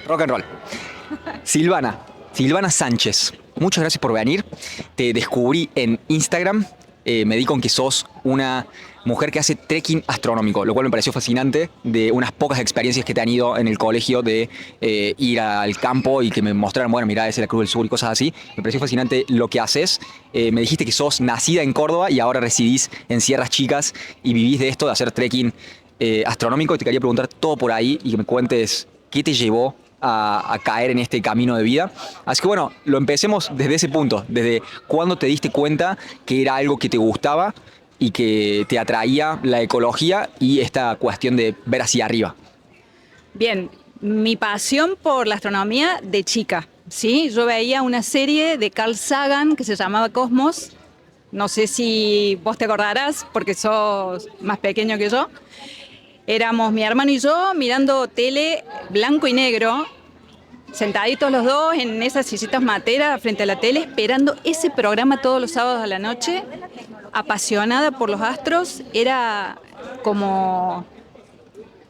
Rock and roll. Silvana Sánchez, muchas gracias por venir. Te descubrí en Instagram, me di con que sos una mujer que hace trekking astronómico, lo cual me pareció fascinante, de unas pocas experiencias que he tenido en el colegio de ir al campo y que me mostraran, bueno, mirá, esa es la Cruz del Sur y cosas así. Me pareció fascinante lo que haces. Me dijiste que sos nacida en Córdoba y ahora residís en Sierras Chicas y vivís de esto, de hacer trekking astronómico. Y te quería preguntar todo por ahí y que me cuentes qué te llevó a caer en este camino de vida. Así que bueno, lo empecemos desde ese punto, desde cuándo te diste cuenta que era algo que te gustaba y que te atraía la ecología y esta cuestión de ver hacia arriba. Bien, mi pasión por la astronomía de chica, ¿sí? Yo veía una serie de Carl Sagan que se llamaba Cosmos. No sé si vos te acordarás, porque sos más pequeño que yo. Éramos mi hermano y yo mirando tele blanco y negro, sentaditos los dos en esas sillitas materas frente a la tele, esperando ese programa todos los sábados a la noche, apasionada por los astros. Era como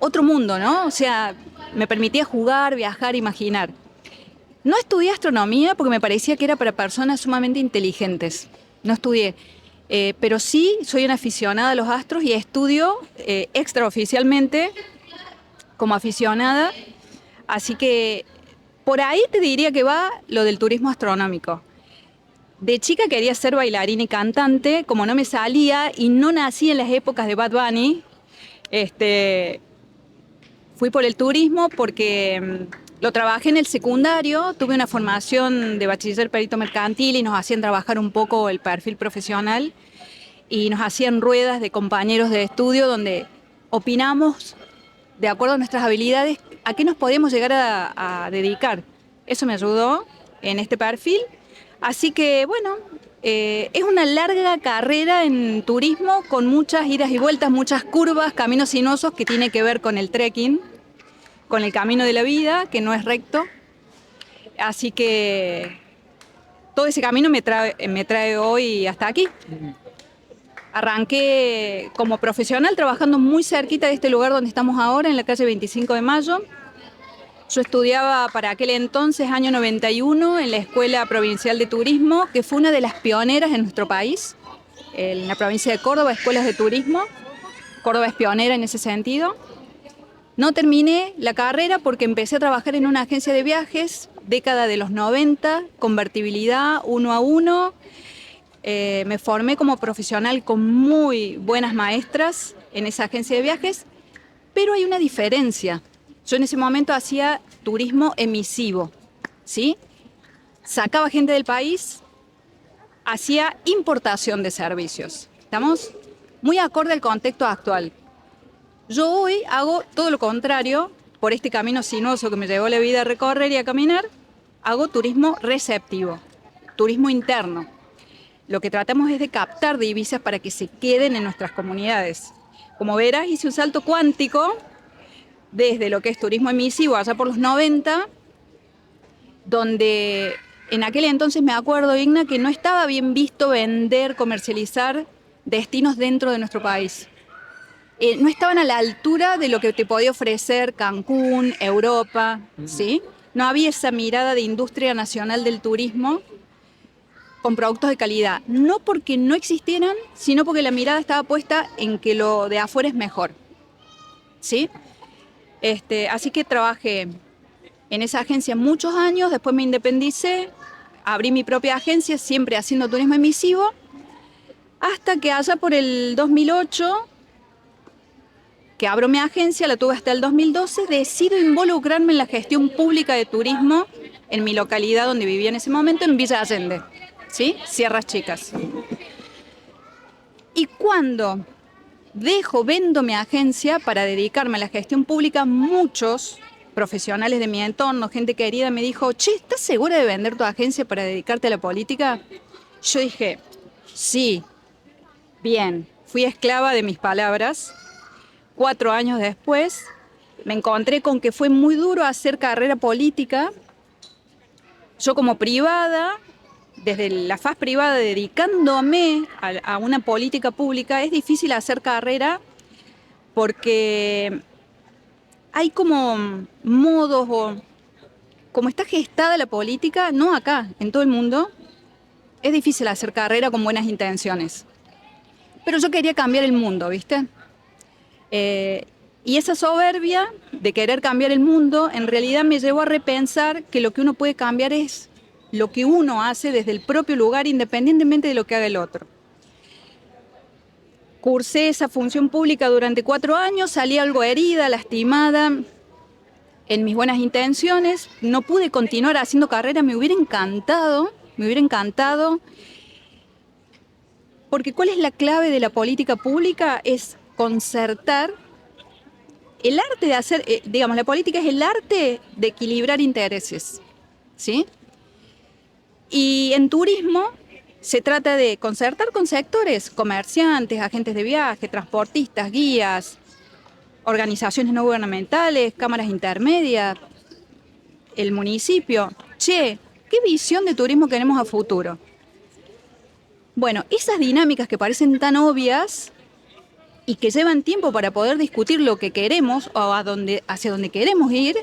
otro mundo, ¿no? O sea, me permitía jugar, viajar, imaginar. No estudié astronomía porque me parecía que era para personas sumamente inteligentes. No estudié. Pero sí soy una aficionada a los astros y estudio extraoficialmente como aficionada. Así que por ahí te diría que va lo del turismo astronómico. De chica quería ser bailarina y cantante, como no me salía y no nací en las épocas de Bad Bunny, fui por el turismo porque lo trabajé en el secundario, tuve una formación de bachiller perito mercantil y nos hacían trabajar un poco el perfil profesional y nos hacían ruedas de compañeros de estudio donde opinamos de acuerdo a nuestras habilidades a qué nos podíamos llegar a dedicar. Eso me ayudó en este perfil. Así que bueno, es una larga carrera en turismo con muchas idas y vueltas, muchas curvas, caminos sinuosos que tiene que ver con el trekking, con el camino de la vida, que no es recto. Así que todo ese camino me trae hoy hasta aquí. Arranqué como profesional trabajando muy cerquita de este lugar donde estamos ahora, en la calle 25 de Mayo. Yo estudiaba para aquel entonces, año 91, en la Escuela Provincial de Turismo, que fue una de las pioneras en nuestro país, en la provincia de Córdoba, escuelas de turismo. Córdoba es pionera en ese sentido. No terminé la carrera porque empecé a trabajar en una agencia de viajes, década de los 90, convertibilidad 1 a 1. Me formé como profesional con muy buenas maestras en esa agencia de viajes, pero hay una diferencia. Yo en ese momento hacía turismo emisivo, ¿sí? Sacaba gente del país, hacía importación de servicios. ¿Estamos? Muy acorde al contexto actual. Yo hoy hago todo lo contrario, por este camino sinuoso que me llevó la vida a recorrer y a caminar, hago turismo receptivo, turismo interno. Lo que tratamos es de captar divisas para que se queden en nuestras comunidades. Como verás, hice un salto cuántico desde lo que es turismo emisivo allá por los 90, donde en aquel entonces me acuerdo, Igna, que no estaba bien visto vender, comercializar destinos dentro de nuestro país. No estaban a la altura de lo que te podía ofrecer Cancún, Europa, ¿sí? No había esa mirada de industria nacional del turismo con productos de calidad, no porque no existieran, sino porque la mirada estaba puesta en que lo de afuera es mejor, ¿sí? Así que trabajé en esa agencia muchos años, después me independicé, abrí mi propia agencia, siempre haciendo turismo emisivo, hasta que allá por el 2008, que abro mi agencia, la tuve hasta el 2012, decido involucrarme en la gestión pública de turismo en mi localidad donde vivía en ese momento, en Villa Allende, ¿sí? Sierras Chicas. Y cuando vendo mi agencia para dedicarme a la gestión pública, muchos profesionales de mi entorno, gente querida, me dijo, che, ¿estás segura de vender tu agencia para dedicarte a la política? Yo dije, sí, bien, fui esclava de mis palabras. 4 años después, me encontré con que fue muy duro hacer carrera política. Yo como privada, desde la faz privada, dedicándome a una política pública, es difícil hacer carrera porque hay como modos como está gestada la política, no acá, en todo el mundo, es difícil hacer carrera con buenas intenciones. Pero yo quería cambiar el mundo, ¿viste? Y esa soberbia de querer cambiar el mundo en realidad me llevó a repensar que lo que uno puede cambiar es lo que uno hace desde el propio lugar, independientemente de lo que haga el otro. Cursé esa función pública durante 4 años, salí algo herida, lastimada en mis buenas intenciones. No pude continuar haciendo carrera, me hubiera encantado, porque ¿cuál es la clave de la política pública? Es concertar. El arte de hacer, digamos, la política es el arte de equilibrar intereses, ¿sí? Y en turismo se trata de concertar con sectores, comerciantes, agentes de viaje, transportistas, guías, organizaciones no gubernamentales, cámaras intermedias, el municipio. Che, ¿qué visión de turismo queremos a futuro? Bueno, esas dinámicas que parecen tan obvias y que llevan tiempo para poder discutir lo que queremos o hacia dónde queremos ir,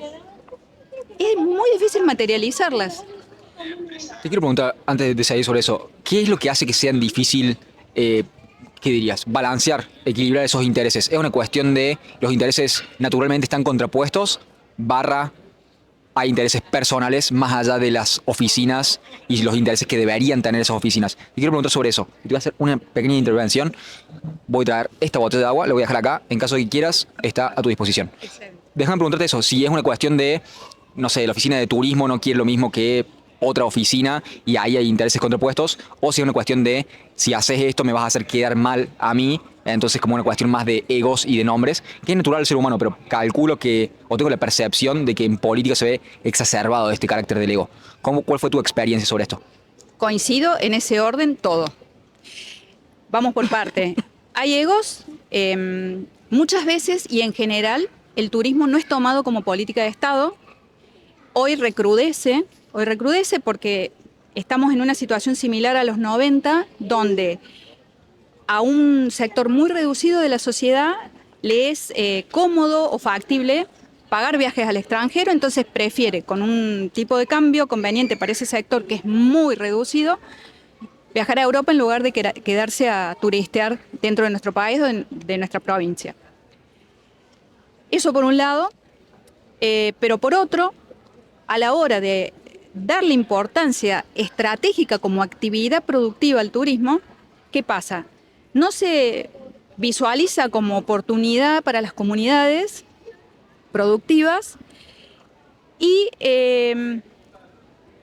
es muy difícil materializarlas. Te quiero preguntar, antes de seguir sobre eso, ¿qué es lo que hace que sean difícil, qué dirías, balancear, equilibrar esos intereses? ¿Es una cuestión de los intereses naturalmente están contrapuestos, barra hay intereses personales más allá de las oficinas y los intereses que deberían tener esas oficinas? Te quiero preguntar sobre eso. Te voy a hacer una pequeña intervención. Voy a traer esta botella de agua, la voy a dejar acá. En caso de que quieras, está a tu disposición. Excelente. Déjame preguntarte eso, si es una cuestión de, no sé, la oficina de turismo no quiere lo mismo que otra oficina y ahí hay intereses contrapuestos, o si es una cuestión de, si haces esto me vas a hacer quedar mal a mí, entonces como una cuestión más de egos y de nombres, que es natural al ser humano, pero calculo que, o tengo la percepción de que en política se ve exacerbado este carácter del ego. ¿Cuál fue tu experiencia sobre esto? Coincido en ese orden todo. Vamos por parte. Hay egos, muchas veces y en general el turismo no es tomado como política de Estado. Hoy recrudece porque estamos en una situación similar a los 90, donde a un sector muy reducido de la sociedad le es cómodo o factible pagar viajes al extranjero, entonces prefiere, con un tipo de cambio conveniente para ese sector que es muy reducido, viajar a Europa en lugar de quedarse a turistear dentro de nuestro país o de nuestra provincia. Eso por un lado, pero por otro, a la hora de darle importancia estratégica como actividad productiva al turismo, ¿qué pasa? No se visualiza como oportunidad para las comunidades productivas y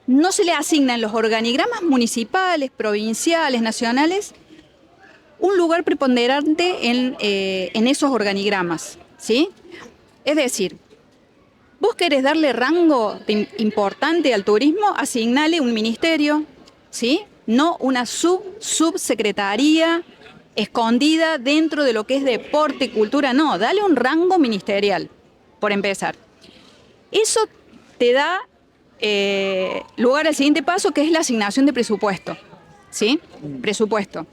no se le asigna en los organigramas municipales, provinciales, nacionales, un lugar preponderante en esos organigramas, ¿sí? Es decir, vos querés darle rango importante al turismo, asignale un ministerio, ¿sí? No una subsecretaría escondida dentro de lo que es deporte y cultura, no, dale un rango ministerial, por empezar. Eso te da lugar al siguiente paso, que es la asignación de presupuesto, ¿sí? Presupuesto.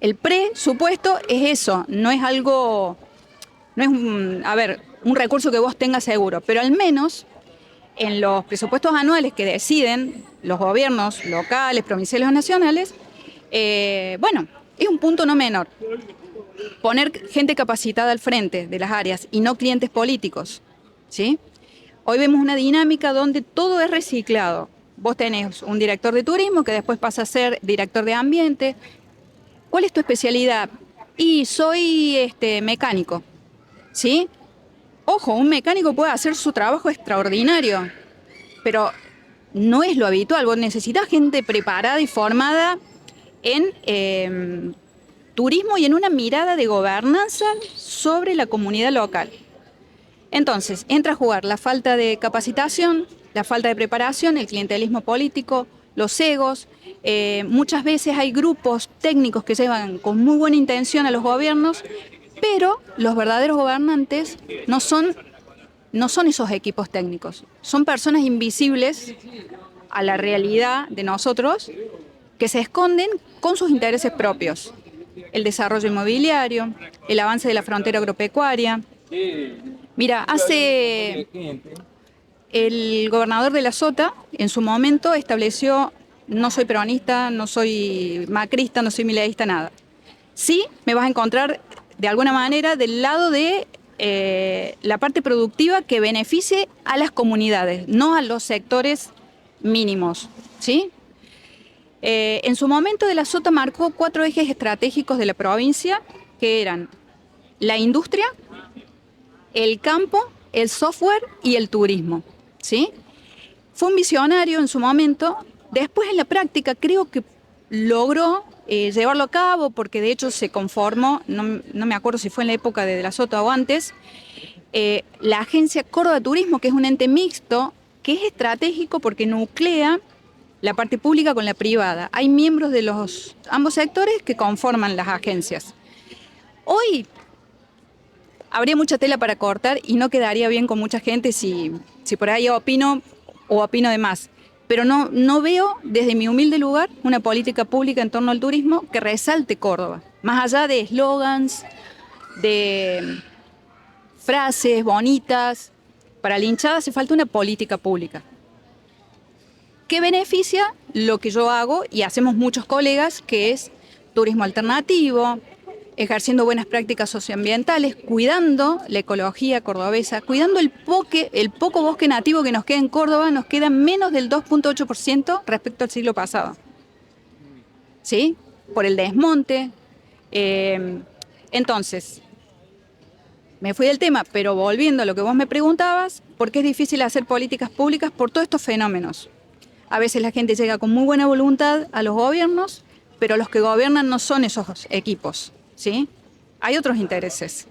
El presupuesto es eso, no es algo, no es un recurso que vos tengas seguro, pero al menos en los presupuestos anuales que deciden los gobiernos locales, provinciales o nacionales, bueno, es un punto no menor. Poner gente capacitada al frente de las áreas y no clientes políticos, ¿sí? Hoy vemos una dinámica donde todo es reciclado. Vos tenés un director de turismo que después pasa a ser director de ambiente. ¿Cuál es tu especialidad? Y soy mecánico, ¿sí? Ojo, un mecánico puede hacer su trabajo extraordinario, pero no es lo habitual. Vos necesitas gente preparada y formada en turismo y en una mirada de gobernanza sobre la comunidad local. Entonces, entra a jugar la falta de capacitación, la falta de preparación, el clientelismo político, los egos. Muchas veces hay grupos técnicos que llevan con muy buena intención a los gobiernos, pero los verdaderos gobernantes no son esos equipos técnicos. Son personas invisibles a la realidad de nosotros que se esconden con sus intereses propios. El desarrollo inmobiliario, el avance de la frontera agropecuaria. Mira, hace El gobernador de la Sota, en su momento, estableció, no soy peronista, no soy macrista, no soy mileísta, nada. Sí, me vas a encontrar de alguna manera del lado de la parte productiva que beneficie a las comunidades, no a los sectores mínimos, ¿sí? En su momento de la Sota marcó 4 ejes estratégicos de la provincia, que eran la industria, el campo, el software y el turismo, ¿sí? Fue un visionario en su momento. Después en la práctica creo que logró llevarlo a cabo, porque de hecho se conformó, no me acuerdo si fue en la época de la Sota o antes, la agencia Córdoba Turismo, que es un ente mixto, que es estratégico porque nuclea la parte pública con la privada. Hay miembros de los ambos sectores que conforman las agencias. Hoy habría mucha tela para cortar y no quedaría bien con mucha gente si por ahí opino o opino de más. Pero no veo, desde mi humilde lugar, una política pública en torno al turismo que resalte Córdoba. Más allá de eslogans, de frases bonitas, para la hinchada hace falta una política pública. ¿Qué beneficia lo que yo hago y hacemos muchos colegas, que es turismo alternativo, ejerciendo buenas prácticas socioambientales, cuidando la ecología cordobesa, cuidando el poco bosque nativo que nos queda en Córdoba? Nos queda menos del 2,8% respecto al siglo pasado, ¿sí? Por el desmonte. Entonces, me fui del tema, pero volviendo a lo que vos me preguntabas, ¿por qué es difícil hacer políticas públicas? Por todos estos fenómenos. A veces la gente llega con muy buena voluntad a los gobiernos, pero los que gobiernan no son esos equipos, ¿sí? Hay otros intereses.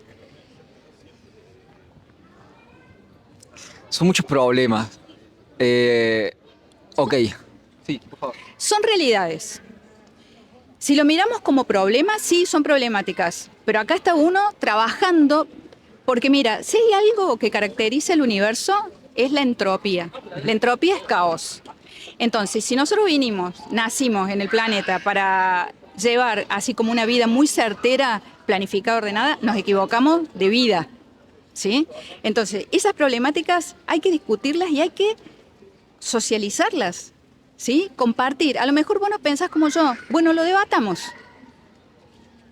Son muchos problemas. Ok. Sí, por favor. Son realidades. Si lo miramos como problemas, sí, son problemáticas. Pero acá está uno trabajando, porque mira, si hay algo que caracteriza el universo, es la entropía. La entropía es caos. Entonces, si nosotros nacimos en el planeta para llevar así como una vida muy certera, planificada, ordenada, nos equivocamos de vida, ¿sí? Entonces, esas problemáticas hay que discutirlas y hay que socializarlas, ¿sí? Compartir. A lo mejor vos no pensás como yo, bueno, lo debatamos.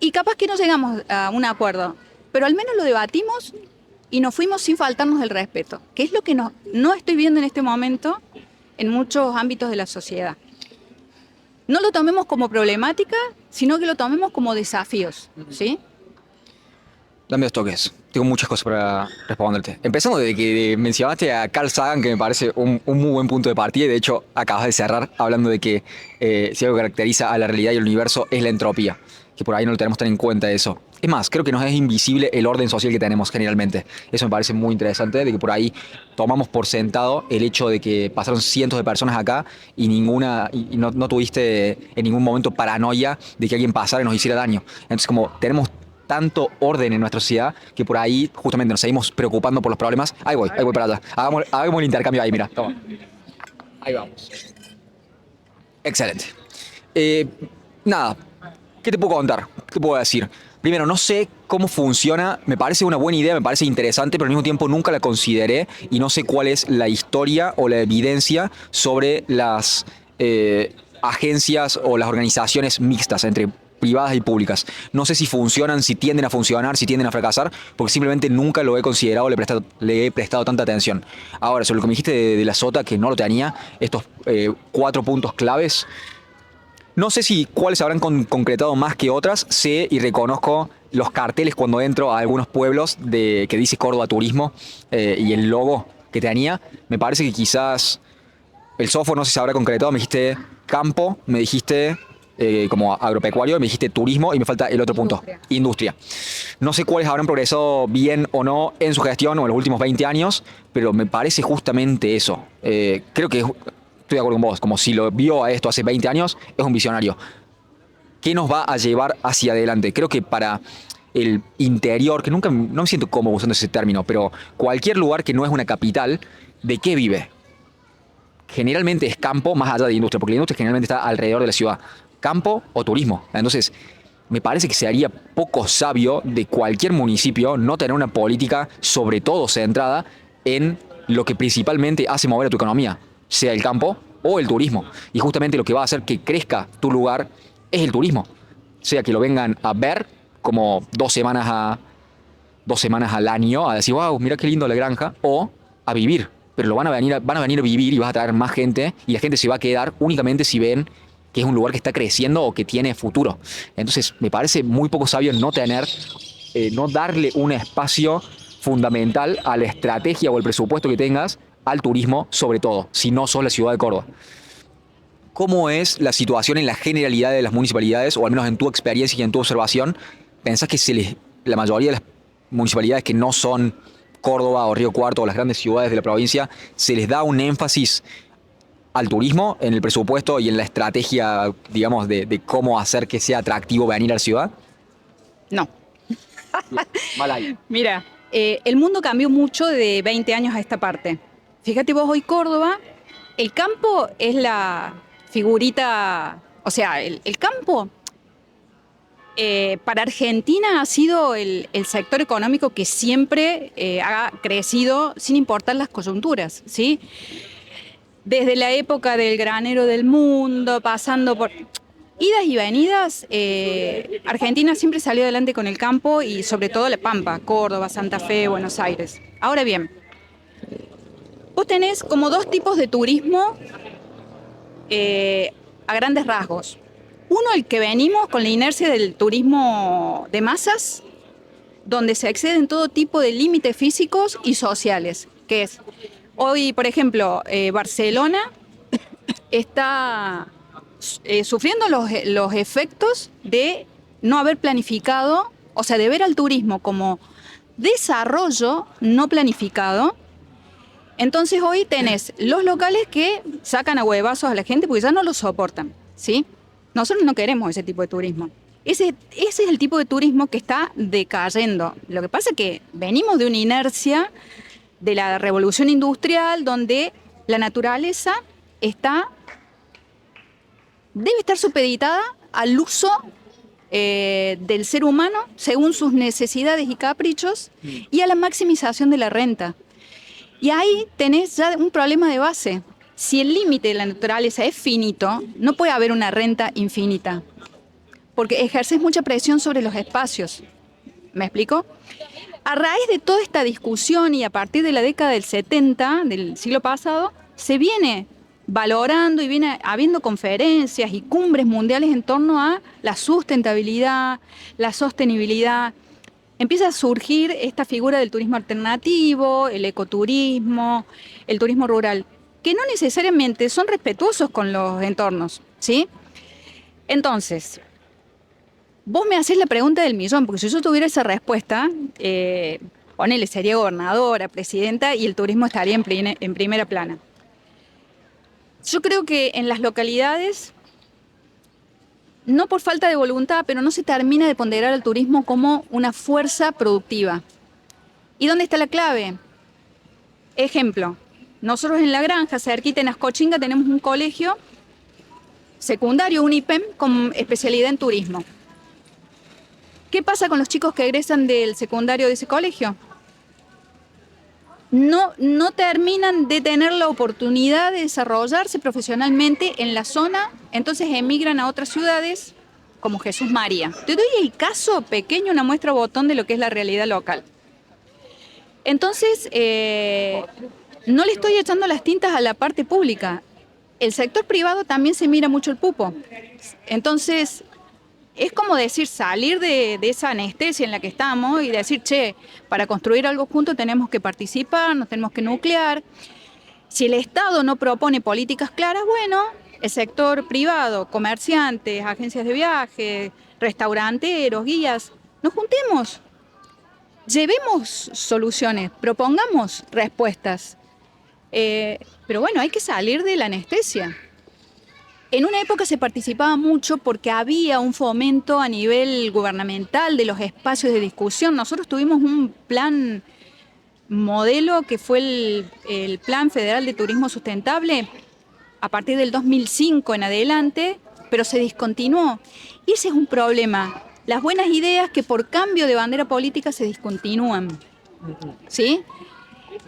Y capaz que no llegamos a un acuerdo, pero al menos lo debatimos y nos fuimos sin faltarnos el respeto, que es lo que no estoy viendo en este momento en muchos ámbitos de la sociedad. No lo tomemos como problemática, sino que lo tomemos como desafíos, ¿sí? Dame 2 toques. Tengo muchas cosas para responderte. Empezando desde que mencionaste a Carl Sagan, que me parece un muy buen punto de partida, y de hecho acabas de cerrar hablando de que si algo caracteriza a la realidad y el universo es la entropía, que por ahí no lo tenemos tan en cuenta eso. Es más, creo que nos es invisible el orden social que tenemos generalmente. Eso me parece muy interesante, de que por ahí tomamos por sentado el hecho de que pasaron cientos de personas acá y no tuviste en ningún momento paranoia de que alguien pasara y nos hiciera daño. Entonces, como tenemos tanto orden en nuestra sociedad que por ahí justamente nos seguimos preocupando por los problemas. Ahí voy para allá. Hagamos el intercambio ahí, mira. Toma. Ahí vamos. Excelente. Nada, ¿qué te puedo contar? ¿Qué puedo decir? Primero, no sé cómo funciona, me parece una buena idea, me parece interesante, pero al mismo tiempo nunca la consideré y no sé cuál es la historia o la evidencia sobre las agencias o las organizaciones mixtas entre privadas y públicas. No sé si funcionan, si tienden a funcionar, si tienden a fracasar, porque simplemente nunca lo he considerado, le he prestado tanta atención. Ahora, sobre lo que me dijiste de la Sota, que no lo tenía, estos 4 puntos claves, no sé si cuáles habrán concretado más que otras. Sé y reconozco los carteles cuando entro a algunos pueblos que dice Córdoba Turismo y el logo que tenía. Me parece que quizás el software no sé si se habrá concretado. Me dijiste campo, me dijiste como agropecuario, me dijiste turismo y me falta el otro punto, industria. No sé cuáles habrán progresado bien o no en su gestión o en los últimos 20 años, pero me parece justamente eso. Creo que estoy de acuerdo con vos, como si lo vio a esto hace 20 años, es un visionario. ¿Qué nos va a llevar hacia adelante? Creo que para el interior, que nunca no me siento cómodo usando ese término, pero cualquier lugar que no es una capital, ¿de qué vive? Generalmente es campo más allá de industria, porque la industria generalmente está alrededor de la ciudad. Campo o turismo. Entonces, me parece que sería poco sabio de cualquier municipio no tener una política, sobre todo centrada en lo que principalmente hace mover a tu economía, sea el campo o el turismo. Y justamente lo que va a hacer que crezca tu lugar es el turismo. Sea que lo vengan a ver como 2 semanas al año, a decir, wow, mira qué lindo la granja, o a vivir. Pero van a venir a vivir y vas a traer más gente y la gente se va a quedar únicamente si ven que es un lugar que está creciendo o que tiene futuro. Entonces, me parece muy poco sabio no darle un espacio fundamental a la estrategia o el presupuesto que tengas al turismo, sobre todo, si no sos la ciudad de Córdoba. ¿Cómo es la situación en la generalidad de las municipalidades, o al menos en tu experiencia y en tu observación? ¿Pensás que la mayoría de las municipalidades que no son Córdoba o Río Cuarto o las grandes ciudades de la provincia, se les da un énfasis al turismo en el presupuesto y en la estrategia, digamos, de cómo hacer que sea atractivo venir a la ciudad? No. Mal ahí. Mira, el mundo cambió mucho de 20 años a esta parte. Fíjate vos, hoy Córdoba, el campo es la figurita, o sea, el campo para Argentina ha sido el sector económico que siempre ha crecido sin importar las coyunturas, ¿sí? Desde la época del granero del mundo, pasando por idas y venidas, Argentina siempre salió adelante con el campo y sobre todo la Pampa, Córdoba, Santa Fe, Buenos Aires. Ahora bien, vos tenés como dos tipos de turismo a grandes rasgos. Uno, el que venimos con la inercia del turismo de masas, donde se exceden todo tipo de límites físicos y sociales, que es, hoy, por ejemplo, Barcelona está sufriendo los efectos de no haber planificado, o sea, de ver al turismo como desarrollo no planificado. Entonces hoy tenés los locales que sacan a huevazos a la gente porque ya no lo soportan, ¿sí? Nosotros no queremos ese tipo de turismo. Ese es el tipo de turismo que está decayendo. Lo que pasa es que venimos de una inercia de la revolución industrial donde la naturaleza debe estar supeditada al uso del ser humano según sus necesidades y caprichos y a la maximización de la renta. Y ahí tenés ya un problema de base. Si el límite de la naturaleza es finito, no puede haber una renta infinita, porque ejerces mucha presión sobre los espacios. ¿Me explico? A raíz de toda esta discusión y a partir de la década del 70, del siglo pasado, se viene valorando y viene habiendo conferencias y cumbres mundiales en torno a la sustentabilidad, la sostenibilidad. Empieza a surgir esta figura del turismo alternativo, el ecoturismo, el turismo rural, que no necesariamente son respetuosos con los entornos, ¿sí? Entonces, vos me hacés la pregunta del millón, porque si yo tuviera esa respuesta, ponele, sería gobernadora, presidenta, y el turismo estaría en primera plana. Yo creo que en las localidades, no por falta de voluntad, pero no se termina de ponderar al turismo como una fuerza productiva. ¿Y dónde está la clave? Ejemplo, nosotros en La Granja, cerquita en Ascochinga, tenemos un colegio secundario, un IPEM, con especialidad en turismo. ¿Qué pasa con los chicos que egresan del secundario de ese colegio? No terminan de tener la oportunidad de desarrollarse profesionalmente en la zona, entonces emigran a otras ciudades como Jesús María. Te doy el caso pequeño, una muestra botón de lo que es la realidad local. Entonces, no le estoy echando las tintas a la parte pública. El sector privado también se mira mucho el pupo. Entonces, es como decir, salir de esa anestesia en la que estamos y decir, che, para construir algo juntos tenemos que participar, nos tenemos que nuclear. Si el Estado no propone políticas claras, bueno, el sector privado, comerciantes, agencias de viaje, restauranteros, guías, nos juntemos, llevemos soluciones, propongamos respuestas. Pero bueno, hay que salir de la anestesia. En una época se participaba mucho porque había un fomento a nivel gubernamental de los espacios de discusión. Nosotros tuvimos un plan modelo que fue el Plan Federal de Turismo Sustentable a partir del 2005 en adelante, pero se discontinuó. Y ese es un problema. Las buenas ideas que por cambio de bandera política se discontinúan. ¿Sí?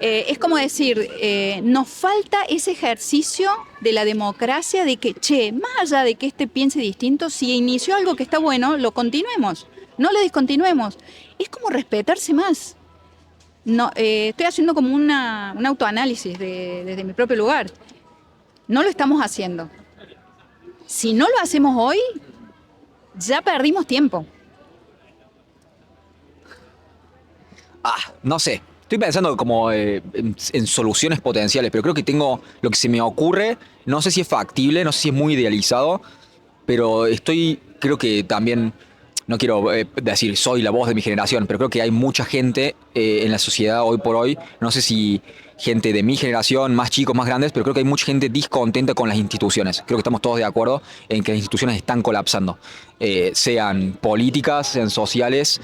Es como decir, nos falta ese ejercicio de la democracia de que, che, más allá de que este piense distinto, si inició algo que está bueno, lo continuemos, no lo discontinuemos. Es como respetarse más. No, estoy haciendo como un autoanálisis desde mi propio lugar. No lo estamos haciendo. Si no lo hacemos hoy, ya perdimos tiempo. No sé. Estoy pensando como en soluciones potenciales, pero creo que tengo lo que se me ocurre. No sé si es factible, no sé si es muy idealizado, pero creo que también, no quiero decir soy la voz de mi generación, pero creo que hay mucha gente en la sociedad hoy por hoy, no sé si gente de mi generación, más chicos, más grandes, pero creo que hay mucha gente discontenta con las instituciones. Creo que estamos todos de acuerdo en que las instituciones están colapsando, sean políticas, sean sociales,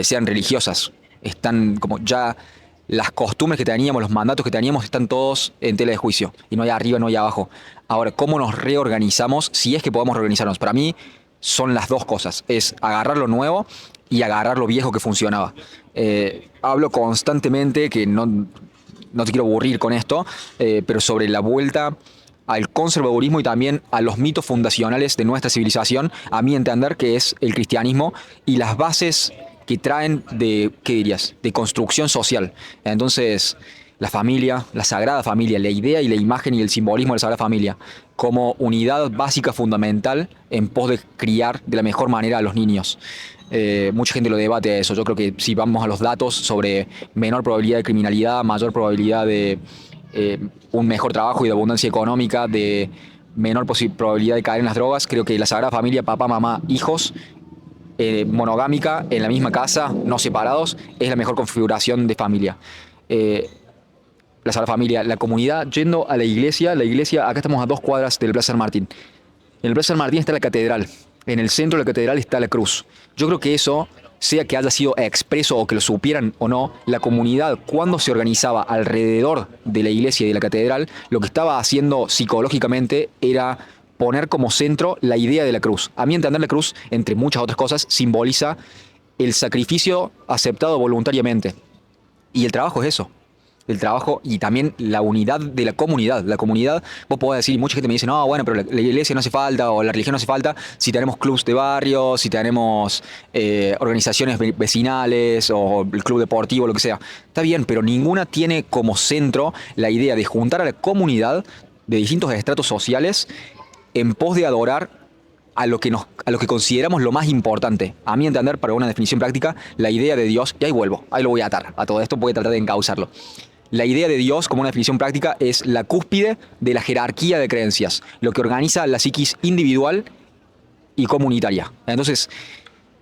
sean religiosas. Están como ya las costumbres que teníamos, los mandatos que teníamos están todos en tela de juicio y no hay arriba, no hay abajo. Ahora, ¿cómo nos reorganizamos? Si es que podemos reorganizarnos. Para mí son las dos cosas. Es agarrar lo nuevo y agarrar lo viejo que funcionaba. Hablo constantemente, que no te quiero aburrir con esto, pero sobre la vuelta al conservadurismo y también a los mitos fundacionales de nuestra civilización, a mi entender, que es el cristianismo y las bases que traen de, ¿qué dirías?, de construcción social. Entonces, la familia, la Sagrada Familia, la idea y la imagen y el simbolismo de la Sagrada Familia como unidad básica fundamental en pos de criar de la mejor manera a los niños. Mucha gente lo debate eso. Yo creo que si vamos a los datos sobre menor probabilidad de criminalidad, mayor probabilidad de un mejor trabajo y de abundancia económica, de menor probabilidad de caer en las drogas, creo que la Sagrada Familia, papá, mamá, hijos, monogámica, en la misma casa, no separados, es la mejor configuración de familia. La Sagrada Familia, la comunidad yendo a la iglesia, acá estamos a 2 cuadras del Plaza San Martín. En el Plaza San Martín está la catedral, en el centro de la catedral está la cruz. Yo creo que eso, sea que haya sido expreso o que lo supieran o no, la comunidad cuando se organizaba alrededor de la iglesia y de la catedral, lo que estaba haciendo psicológicamente era poner como centro la idea de la cruz. A mi entender, la cruz, entre muchas otras cosas, simboliza el sacrificio aceptado voluntariamente. Y el trabajo es eso. El trabajo y también la unidad de la comunidad. La comunidad, vos podés decir, mucha gente me dice, no, bueno, pero la iglesia no hace falta o la religión no hace falta si tenemos clubs de barrio, si tenemos organizaciones vecinales o el club deportivo, lo que sea. Está bien, pero ninguna tiene como centro la idea de juntar a la comunidad de distintos estratos sociales en pos de adorar a lo que consideramos lo más importante. A mi entender, para una definición práctica, la idea de Dios, y ahí vuelvo, ahí lo voy a atar a todo esto, voy a tratar de encauzarlo. La idea de Dios, como una definición práctica, es la cúspide de la jerarquía de creencias, lo que organiza la psiquis individual y comunitaria. Entonces,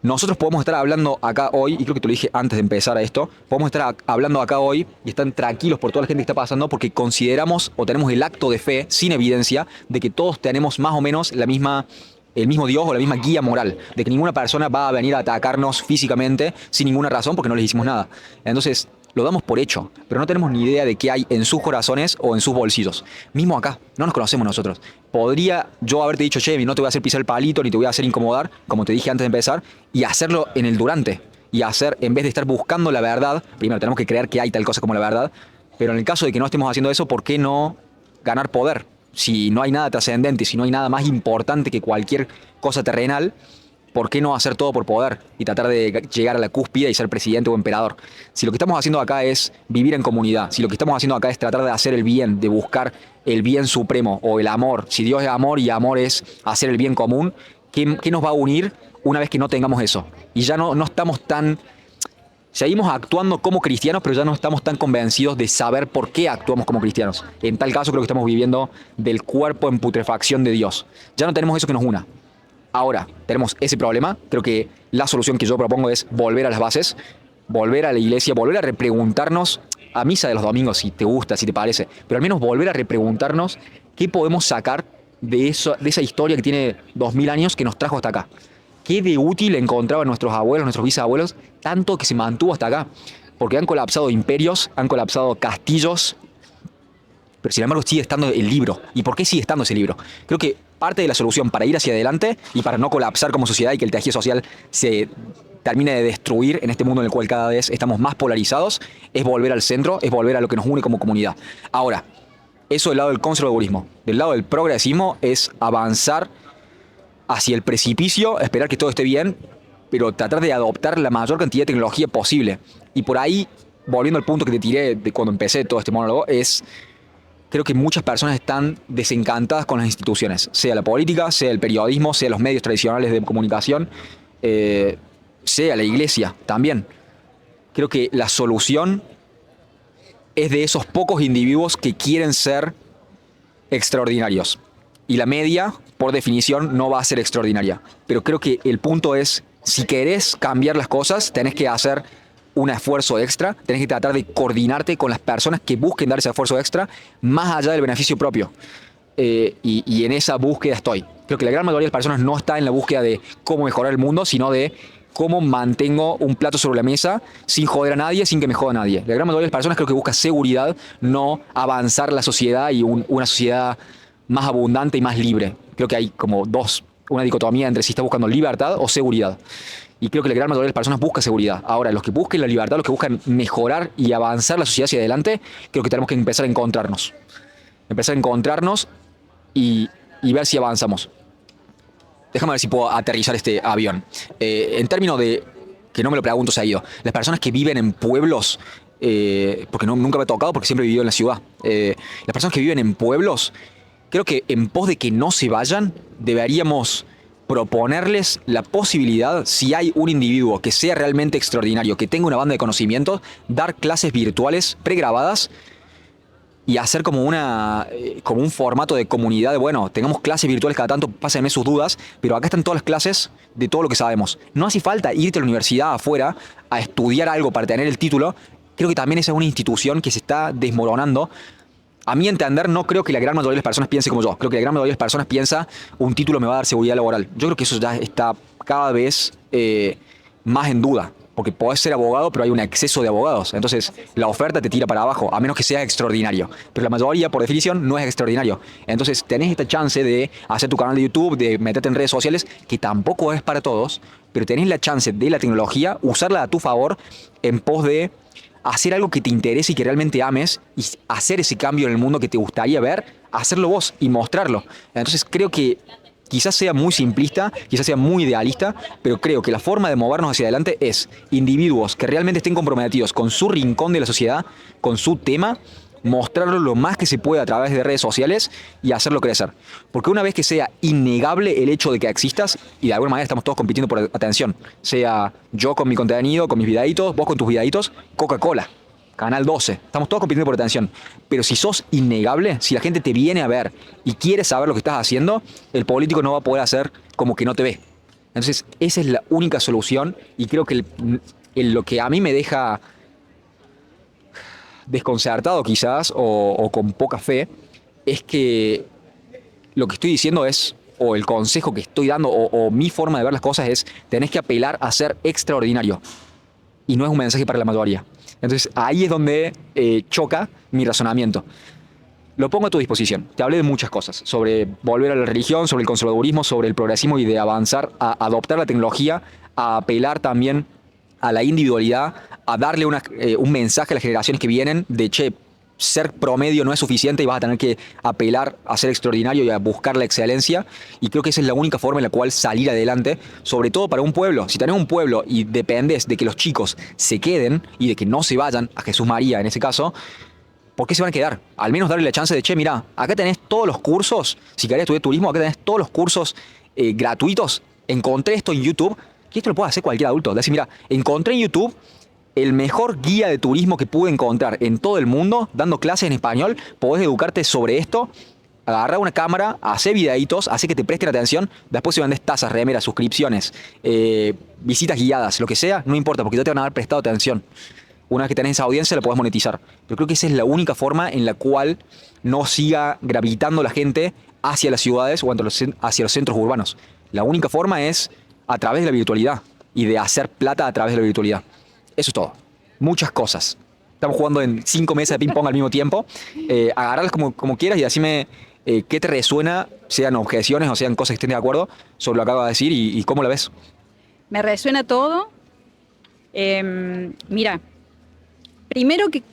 nosotros podemos estar hablando acá hoy, y creo que te lo dije antes de empezar a esto, podemos estar hablando acá hoy y están tranquilos por toda la gente que está pasando porque consideramos o tenemos el acto de fe, sin evidencia, de que todos tenemos más o menos el mismo Dios o la misma guía moral, de que ninguna persona va a venir a atacarnos físicamente sin ninguna razón porque no les hicimos nada. Entonces, lo damos por hecho, pero no tenemos ni idea de qué hay en sus corazones o en sus bolsillos. Mismo acá, no nos conocemos nosotros. Podría yo haberte dicho, che, no te voy a hacer pisar el palito ni te voy a hacer incomodar, como te dije antes de empezar, y hacerlo en el durante. Y hacer, en vez de estar buscando la verdad, primero tenemos que creer que hay tal cosa como la verdad, pero en el caso de que no estemos haciendo eso, ¿por qué no ganar poder? Si no hay nada trascendente, si no hay nada más importante que cualquier cosa terrenal, ¿por qué no hacer todo por poder y tratar de llegar a la cúspide y ser presidente o emperador? Si lo que estamos haciendo acá es vivir en comunidad, si lo que estamos haciendo acá es tratar de hacer el bien, de buscar el bien supremo o el amor, si Dios es amor y amor es hacer el bien común, ¿qué nos va a unir una vez que no tengamos eso? Y ya no estamos tan... Seguimos actuando como cristianos, pero ya no estamos tan convencidos de saber por qué actuamos como cristianos. En tal caso creo que estamos viviendo del cuerpo en putrefacción de Dios. Ya no tenemos eso que nos una. Ahora, tenemos ese problema. Creo que la solución que yo propongo es volver a las bases, volver a la iglesia, volver a repreguntarnos a misa de los domingos, si te gusta, si te parece, pero al menos volver a repreguntarnos qué podemos sacar de esa historia que tiene 2000 años que nos trajo hasta acá. ¿Qué de útil encontraban nuestros abuelos, nuestros bisabuelos, tanto que se mantuvo hasta acá? Porque han colapsado imperios, han colapsado castillos, pero sin embargo sigue estando el libro. ¿Y por qué sigue estando ese libro? Creo que parte de la solución para ir hacia adelante y para no colapsar como sociedad y que el tejido social se termine de destruir en este mundo en el cual cada vez estamos más polarizados, es volver al centro, es volver a lo que nos une como comunidad. Ahora, eso del lado del conservadurismo. Del lado del progresismo es avanzar hacia el precipicio, esperar que todo esté bien, pero tratar de adoptar la mayor cantidad de tecnología posible. Y por ahí, volviendo al punto que te tiré de cuando empecé todo este monólogo, creo que muchas personas están desencantadas con las instituciones, sea la política, sea el periodismo, sea los medios tradicionales de comunicación, sea la iglesia también. Creo que la solución es de esos pocos individuos que quieren ser extraordinarios. Y la media, por definición, no va a ser extraordinaria. Pero creo que el punto es, si querés cambiar las cosas, tenés que hacer un esfuerzo extra, tenés que tratar de coordinarte con las personas que busquen dar ese esfuerzo extra, más allá del beneficio propio. Y en esa búsqueda estoy. Creo que la gran mayoría de las personas no está en la búsqueda de cómo mejorar el mundo, sino de cómo mantengo un plato sobre la mesa sin joder a nadie, sin que me joda a nadie. La gran mayoría de las personas creo que busca seguridad, no avanzar la sociedad y una sociedad más abundante y más libre. Creo que hay como una dicotomía entre si está buscando libertad o seguridad. Y creo que la gran mayoría de las personas busca seguridad. Ahora, los que busquen la libertad, los que buscan mejorar y avanzar la sociedad hacia adelante, creo que tenemos que empezar a encontrarnos. Empezar a encontrarnos y ver si avanzamos. Déjame ver si puedo aterrizar este avión. En términos de, que no me lo pregunto seguido, las personas que viven en pueblos, porque nunca me ha tocado, porque siempre he vivido en la ciudad, las personas que viven en pueblos, creo que en pos de que no se vayan, deberíamos proponerles la posibilidad, si hay un individuo que sea realmente extraordinario, que tenga una banda de conocimientos, dar clases virtuales pregrabadas y hacer como un formato de comunidad de, bueno, tengamos clases virtuales cada tanto, pásenme sus dudas, pero acá están todas las clases de todo lo que sabemos. No hace falta irte a la universidad afuera a estudiar algo para tener el título. Creo que también esa es una institución que se está desmoronando. A mi entender, no creo que la gran mayoría de las personas piense como yo. Creo que la gran mayoría de las personas piensa, un título me va a dar seguridad laboral. Yo creo que eso ya está cada vez más en duda. Porque podés ser abogado, pero hay un exceso de abogados. Entonces, la oferta te tira para abajo, a menos que seas extraordinario. Pero la mayoría, por definición, no es extraordinario. Entonces, tenés esta chance de hacer tu canal de YouTube, de meterte en redes sociales, que tampoco es para todos, pero tenés la chance de la tecnología, usarla a tu favor en pos de hacer algo que te interese y que realmente ames y hacer ese cambio en el mundo que te gustaría ver, hacerlo vos y mostrarlo. Entonces creo que quizás sea muy simplista, quizás sea muy idealista, pero creo que la forma de movernos hacia adelante es individuos que realmente estén comprometidos con su rincón de la sociedad, con su tema, mostrarlo lo más que se pueda a través de redes sociales y hacerlo crecer. Porque una vez que sea innegable el hecho de que existas, y de alguna manera estamos todos compitiendo por atención, sea yo con mi contenido, con mis videitos, vos con tus videitos, Coca-Cola, Canal 12, estamos todos compitiendo por atención. Pero si sos innegable, si la gente te viene a ver y quiere saber lo que estás haciendo, el político no va a poder hacer como que no te ve. Entonces, esa es la única solución y creo que lo que a mí me deja desconcertado quizás o con poca fe, es que lo que estoy diciendo es, o el consejo que estoy dando, o mi forma de ver las cosas es, tenés que apelar a ser extraordinario. Y no es un mensaje para la mayoría. Entonces ahí es donde choca mi razonamiento. Lo pongo a tu disposición. Te hablé de muchas cosas, sobre volver a la religión, sobre el conservadurismo, sobre el progresismo y de avanzar a adoptar la tecnología, a apelar también a la individualidad, a darle un mensaje a las generaciones que vienen de, che, ser promedio no es suficiente y vas a tener que apelar a ser extraordinario y a buscar la excelencia. Y creo que esa es la única forma en la cual salir adelante, sobre todo para un pueblo. Si tenés un pueblo y dependes de que los chicos se queden y de que no se vayan, a Jesús María en ese caso, ¿por qué se van a quedar? Al menos darle la chance de, che, mirá, acá tenés todos los cursos, si querés estudiar turismo, acá tenés todos los cursos gratuitos. Encontré esto en YouTube, que esto lo puede hacer cualquier adulto. Decir, mira, encontré en YouTube el mejor guía de turismo que pude encontrar en todo el mundo, dando clases en español, podés educarte sobre esto, agarrar una cámara, hacer videitos, hacer que te presten atención, después si vendes tazas, remeras, suscripciones, visitas guiadas, lo que sea, no importa, porque ya te van a haber prestado atención. Una vez que tenés esa audiencia la podés monetizar. Pero creo que esa es la única forma en la cual no siga gravitando la gente hacia las ciudades o hacia los centros urbanos. La única forma es a través de la virtualidad y de hacer plata a través de la virtualidad. Eso es todo. Muchas cosas. Estamos jugando en 5 mesas de ping-pong al mismo tiempo. Agarrarlas como quieras y decime ¿Qué te resuena, sean objeciones o sean cosas que estén de acuerdo, sobre lo que acabo de decir y cómo lo ves? Me resuena todo. Mira, primero que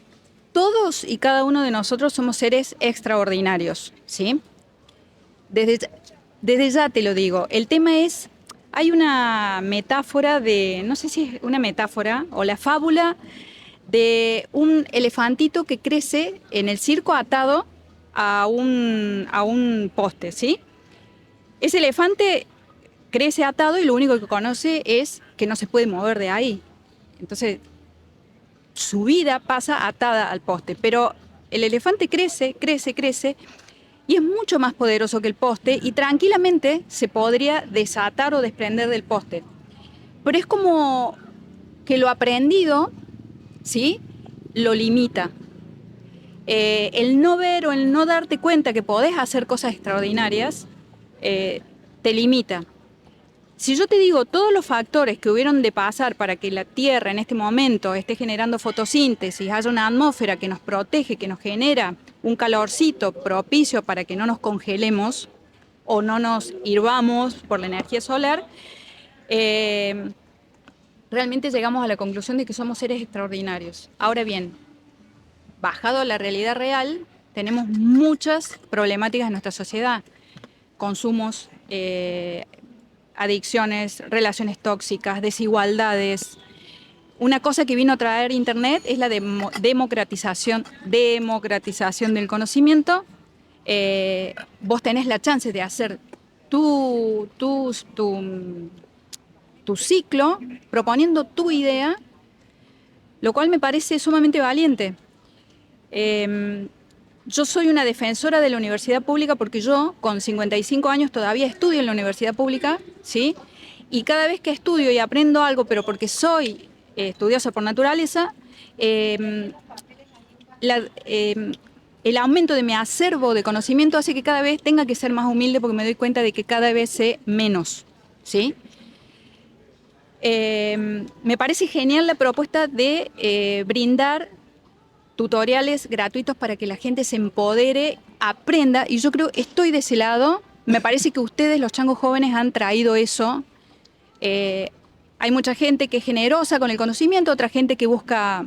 todos y cada uno de nosotros somos seres extraordinarios, ¿sí? Desde ya te lo digo. El tema es, hay una metáfora no sé si es una metáfora o la fábula de un elefantito que crece en el circo atado a un poste, ¿sí? Ese elefante crece atado y lo único que conoce es que no se puede mover de ahí. Entonces, su vida pasa atada al poste, pero el elefante crece, crece, crece y es mucho más poderoso que el poste y tranquilamente se podría desatar o desprender del poste. Pero es como que lo aprendido, ¿sí?, lo limita. El no ver o el no darte cuenta que podés hacer cosas extraordinarias te limita. Si yo te digo todos los factores que hubieron de pasar para que la Tierra en este momento esté generando fotosíntesis, haya una atmósfera que nos protege, que nos genera un calorcito propicio para que no nos congelemos o no nos hirvamos por la energía solar, realmente llegamos a la conclusión de que somos seres extraordinarios. Ahora bien, bajado a la realidad real, tenemos muchas problemáticas en nuestra sociedad. Consumos, adicciones, relaciones tóxicas, desigualdades. Una cosa que vino a traer Internet es la democratización del conocimiento. Vos tenés la chance de hacer tu ciclo proponiendo tu idea, lo cual me parece sumamente valiente. Yo soy una defensora de la universidad pública porque yo, con 55 años, todavía estudio en la universidad pública, ¿sí? Y cada vez que estudio y aprendo algo, pero porque soy estudiosa por naturaleza, el aumento de mi acervo de conocimiento hace que cada vez tenga que ser más humilde porque me doy cuenta de que cada vez sé menos, ¿sí? Me parece genial la propuesta de brindar tutoriales gratuitos para que la gente se empodere, aprenda, y yo creo, estoy de ese lado. Me parece que ustedes, los changos jóvenes, han traído eso. Hay mucha gente que es generosa con el conocimiento, otra gente que busca,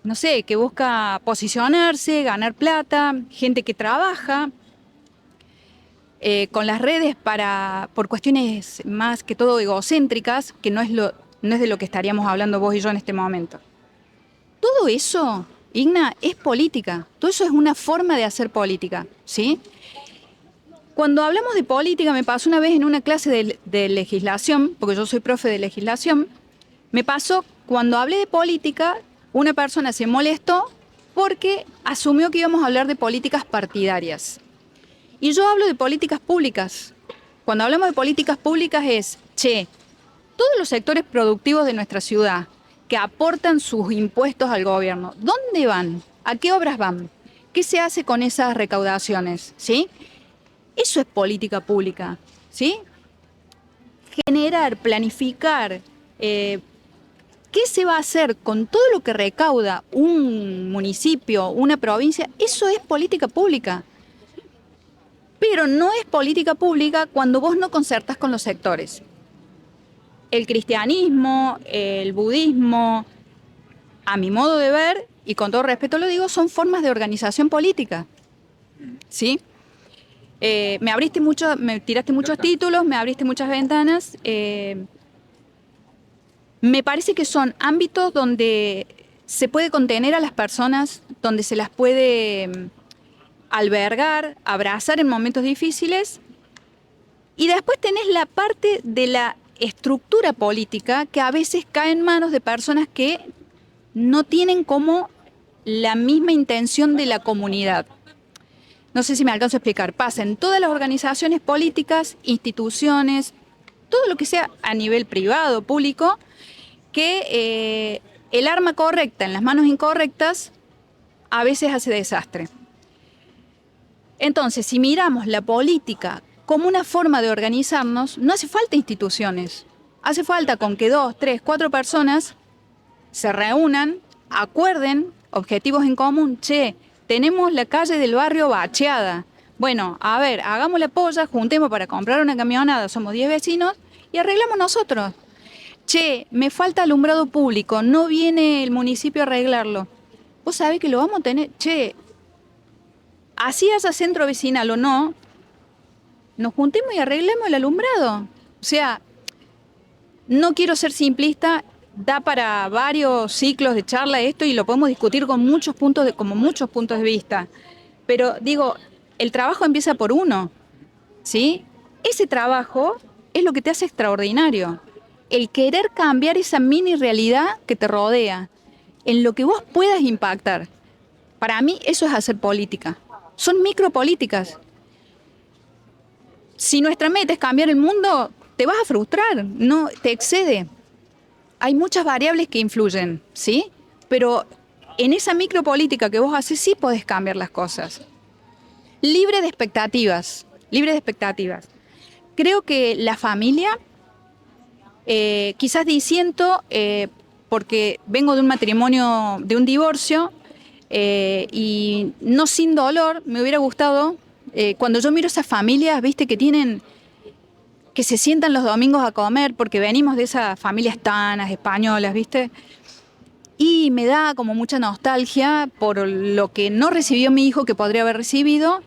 no sé, que busca posicionarse, ganar plata, gente que trabaja con las redes por cuestiones más que todo egocéntricas, que no es de lo que estaríamos hablando vos y yo en este momento. Todo eso, Igna, es política. Todo eso es una forma de hacer política, ¿sí? Cuando hablamos de política, me pasó una vez en una clase de legislación, porque yo soy profe de legislación, me pasó cuando hablé de política, una persona se molestó porque asumió que íbamos a hablar de políticas partidarias. Y yo hablo de políticas públicas. Cuando hablamos de políticas públicas es, todos los sectores productivos de nuestra ciudad que aportan sus impuestos al gobierno, ¿dónde van? ¿A qué obras van? ¿Qué se hace con esas recaudaciones? ¿Sí? Eso es política pública, ¿sí? Generar, planificar, ¿qué se va a hacer con todo lo que recauda un municipio, una provincia? Eso es política pública. Pero no es política pública cuando vos no concertas con los sectores. El cristianismo, el budismo, a mi modo de ver, y con todo respeto lo digo, son formas de organización política, ¿sí? Me tiraste muchos títulos, me abriste muchas ventanas. Me parece que son ámbitos donde se puede contener a las personas, donde se las puede albergar, abrazar en momentos difíciles. Y después tenés la parte de la estructura política que a veces cae en manos de personas que no tienen como la misma intención de la comunidad. No sé si me alcanzo a explicar. Pasa en todas las organizaciones políticas, instituciones, todo lo que sea a nivel privado, público, que el arma correcta en las manos incorrectas a veces hace desastre. Entonces, si miramos la política como una forma de organizarnos, no hace falta instituciones. Hace falta con que 2, 3, 4 personas se reúnan, acuerden objetivos en común. tenemos la calle del barrio bacheada. Bueno, a ver, hagamos la polla, juntemos para comprar una camionada, somos 10 vecinos y arreglamos nosotros. Che, me falta alumbrado público, no viene el municipio a arreglarlo. Vos sabés que lo vamos a tener. Che, así haya centro vecinal o no, nos juntemos y arreglemos el alumbrado. O sea, no quiero ser simplista, da para varios ciclos de charla esto y lo podemos discutir con muchos puntos de vista. Pero digo, el trabajo empieza por uno, ¿sí? Ese trabajo es lo que te hace extraordinario. El querer cambiar esa mini realidad que te rodea, en lo que vos puedas impactar. Para mí eso es hacer política. Son micropolíticas. Si nuestra meta es cambiar el mundo, te vas a frustrar, no te excede. Hay muchas variables que influyen, ¿sí? Pero en esa micropolítica que vos haces sí podés cambiar las cosas. Libre de expectativas, libre de expectativas. Creo que la familia, quizás disiento, porque vengo de un matrimonio, de un divorcio, y no sin dolor, me hubiera gustado, cuando yo miro esas familias, viste, que se sientan los domingos a comer, porque venimos de esas familias tanas, españolas, viste, y me da como mucha nostalgia por lo que no recibió mi hijo, que podría haber recibido,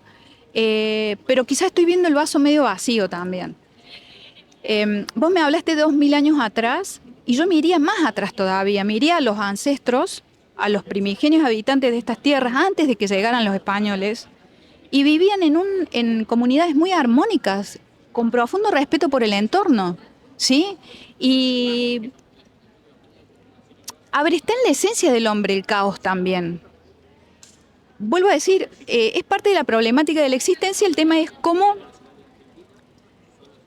pero quizás estoy viendo el vaso medio vacío también. Vos me hablaste de 2000 años atrás, y yo me iría más atrás todavía, me iría a los ancestros, a los primigenios habitantes de estas tierras, antes de que llegaran los españoles, y vivían en comunidades muy armónicas, con profundo respeto por el entorno, ¿sí? Y, a ver, está en la esencia del hombre el caos también. Vuelvo a decir, es parte de la problemática de la existencia, el tema es cómo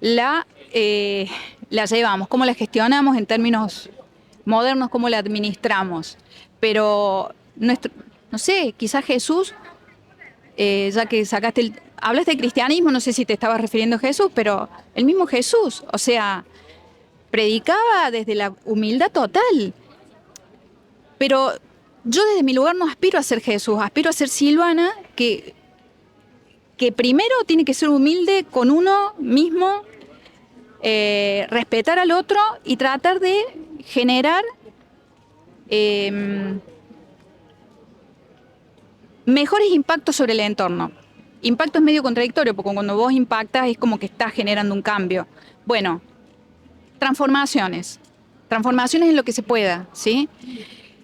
la llevamos, cómo la gestionamos en términos modernos, cómo la administramos. Pero, no sé, quizás Jesús, ya que hablaste de cristianismo, no sé si te estabas refiriendo a Jesús, pero el mismo Jesús, o sea, predicaba desde la humildad total. Pero yo desde mi lugar no aspiro a ser Jesús, aspiro a ser Silvana, que primero tiene que ser humilde con uno mismo, respetar al otro y tratar de generar mejores impactos sobre el entorno. Impacto es medio contradictorio, porque cuando vos impactas es como que estás generando un cambio. Bueno, transformaciones en lo que se pueda, ¿sí?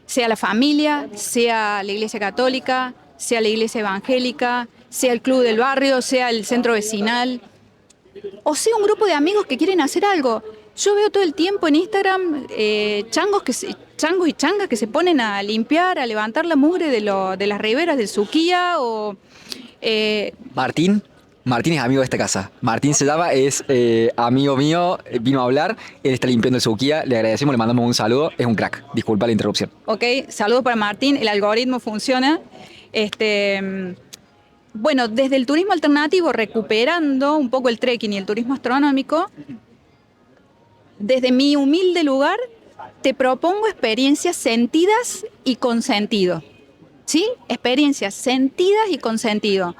Sea la familia, sea la iglesia católica, sea la iglesia evangélica, sea el club del barrio, sea el centro vecinal, o sea un grupo de amigos que quieren hacer algo. Yo veo todo el tiempo en Instagram changos y changas que se ponen a limpiar, a levantar la mugre de las riberas del Suquía o... Martín es amigo de esta casa. Martín se llama, es amigo mío, vino a hablar, él está limpiando el Suquía, le agradecemos, le mandamos un saludo, es un crack, disculpa la interrupción. Ok, saludos para Martín, el algoritmo funciona. Bueno, desde el turismo alternativo, recuperando un poco el trekking y el turismo astronómico, desde mi humilde lugar, te propongo experiencias sentidas y con sentido. ¿Sí? Experiencias sentidas y con sentido.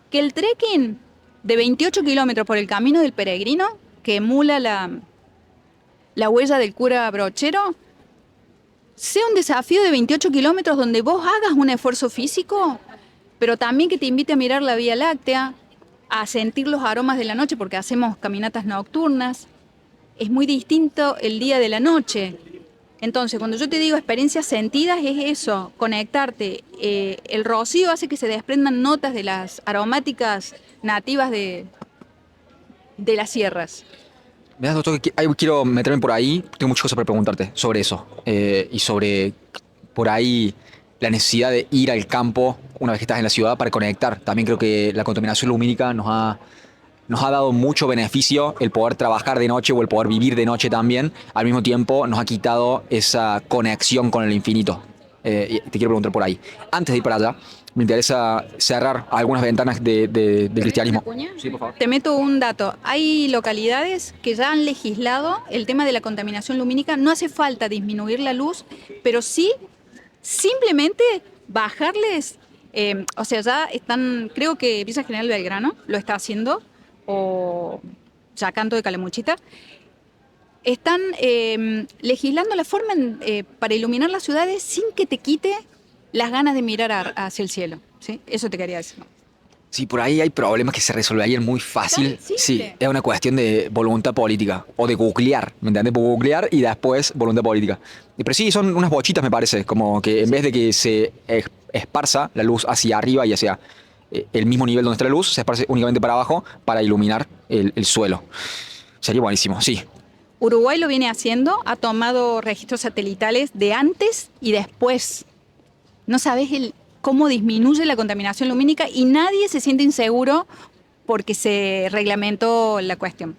Que el trekking de 28 kilómetros por el camino del peregrino, que emula la huella del cura Brochero, sea un desafío de 28 kilómetros donde vos hagas un esfuerzo físico, pero también que te invite a mirar la Vía Láctea, a sentir los aromas de la noche, porque hacemos caminatas nocturnas. Es muy distinto el día de la noche. Entonces, cuando yo te digo experiencias sentidas, es eso, conectarte. El rocío hace que se desprendan notas de las aromáticas nativas de las sierras. Me das doctor, quiero meterme por ahí, tengo muchas cosas para preguntarte sobre eso, y sobre, por ahí, la necesidad de ir al campo una vez que estás en la ciudad para conectar. También creo que la contaminación lumínica nos ha dado mucho beneficio el poder trabajar de noche o el poder vivir de noche también. Al mismo tiempo nos ha quitado esa conexión con el infinito. Y te quiero preguntar por ahí. Antes de ir para allá, me interesa cerrar algunas ventanas del cristianismo. Sí, por favor. Te meto un dato. Hay localidades que ya han legislado el tema de la contaminación lumínica. No hace falta disminuir la luz, pero sí simplemente bajarles O sea, ya están, creo que Villa General Belgrano lo está haciendo, o Yacanto de Calamuchita, están legislando la forma para iluminar las ciudades sin que te quite las ganas de mirar hacia el cielo. ¿Sí? Eso te quería decir. Sí, por ahí hay problemas que se resolverían muy fácil. Tan simple. Sí, es una cuestión de voluntad política o de googlear, ¿me entiendes? Googlear y después voluntad política. Pero sí, son unas bochitas, me parece, como que en vez de que se esparza la luz hacia arriba y hacia el mismo nivel donde está la luz, se esparce únicamente para abajo para iluminar el suelo. Sería buenísimo, sí. Uruguay lo viene haciendo, ha tomado registros satelitales de antes y después. No sabes cómo disminuye la contaminación lumínica y nadie se siente inseguro porque se reglamentó la cuestión.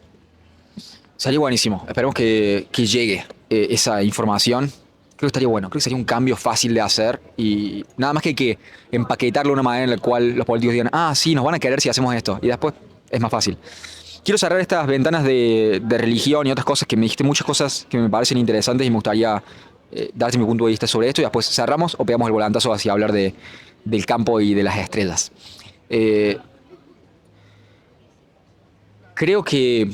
Sería buenísimo. Esperemos que llegue esa información. Creo que estaría bueno. Creo que sería un cambio fácil de hacer y nada más que hay que empaquetarlo de una manera en la cual los políticos digan, ah, sí, nos van a querer si hacemos esto. Y después es más fácil. Quiero cerrar estas ventanas de religión y otras cosas que me dijiste, muchas cosas que me parecen interesantes y me gustaría darte mi punto de vista sobre esto y después cerramos o pegamos el volantazo hacia hablar del campo y de las estrellas. Creo que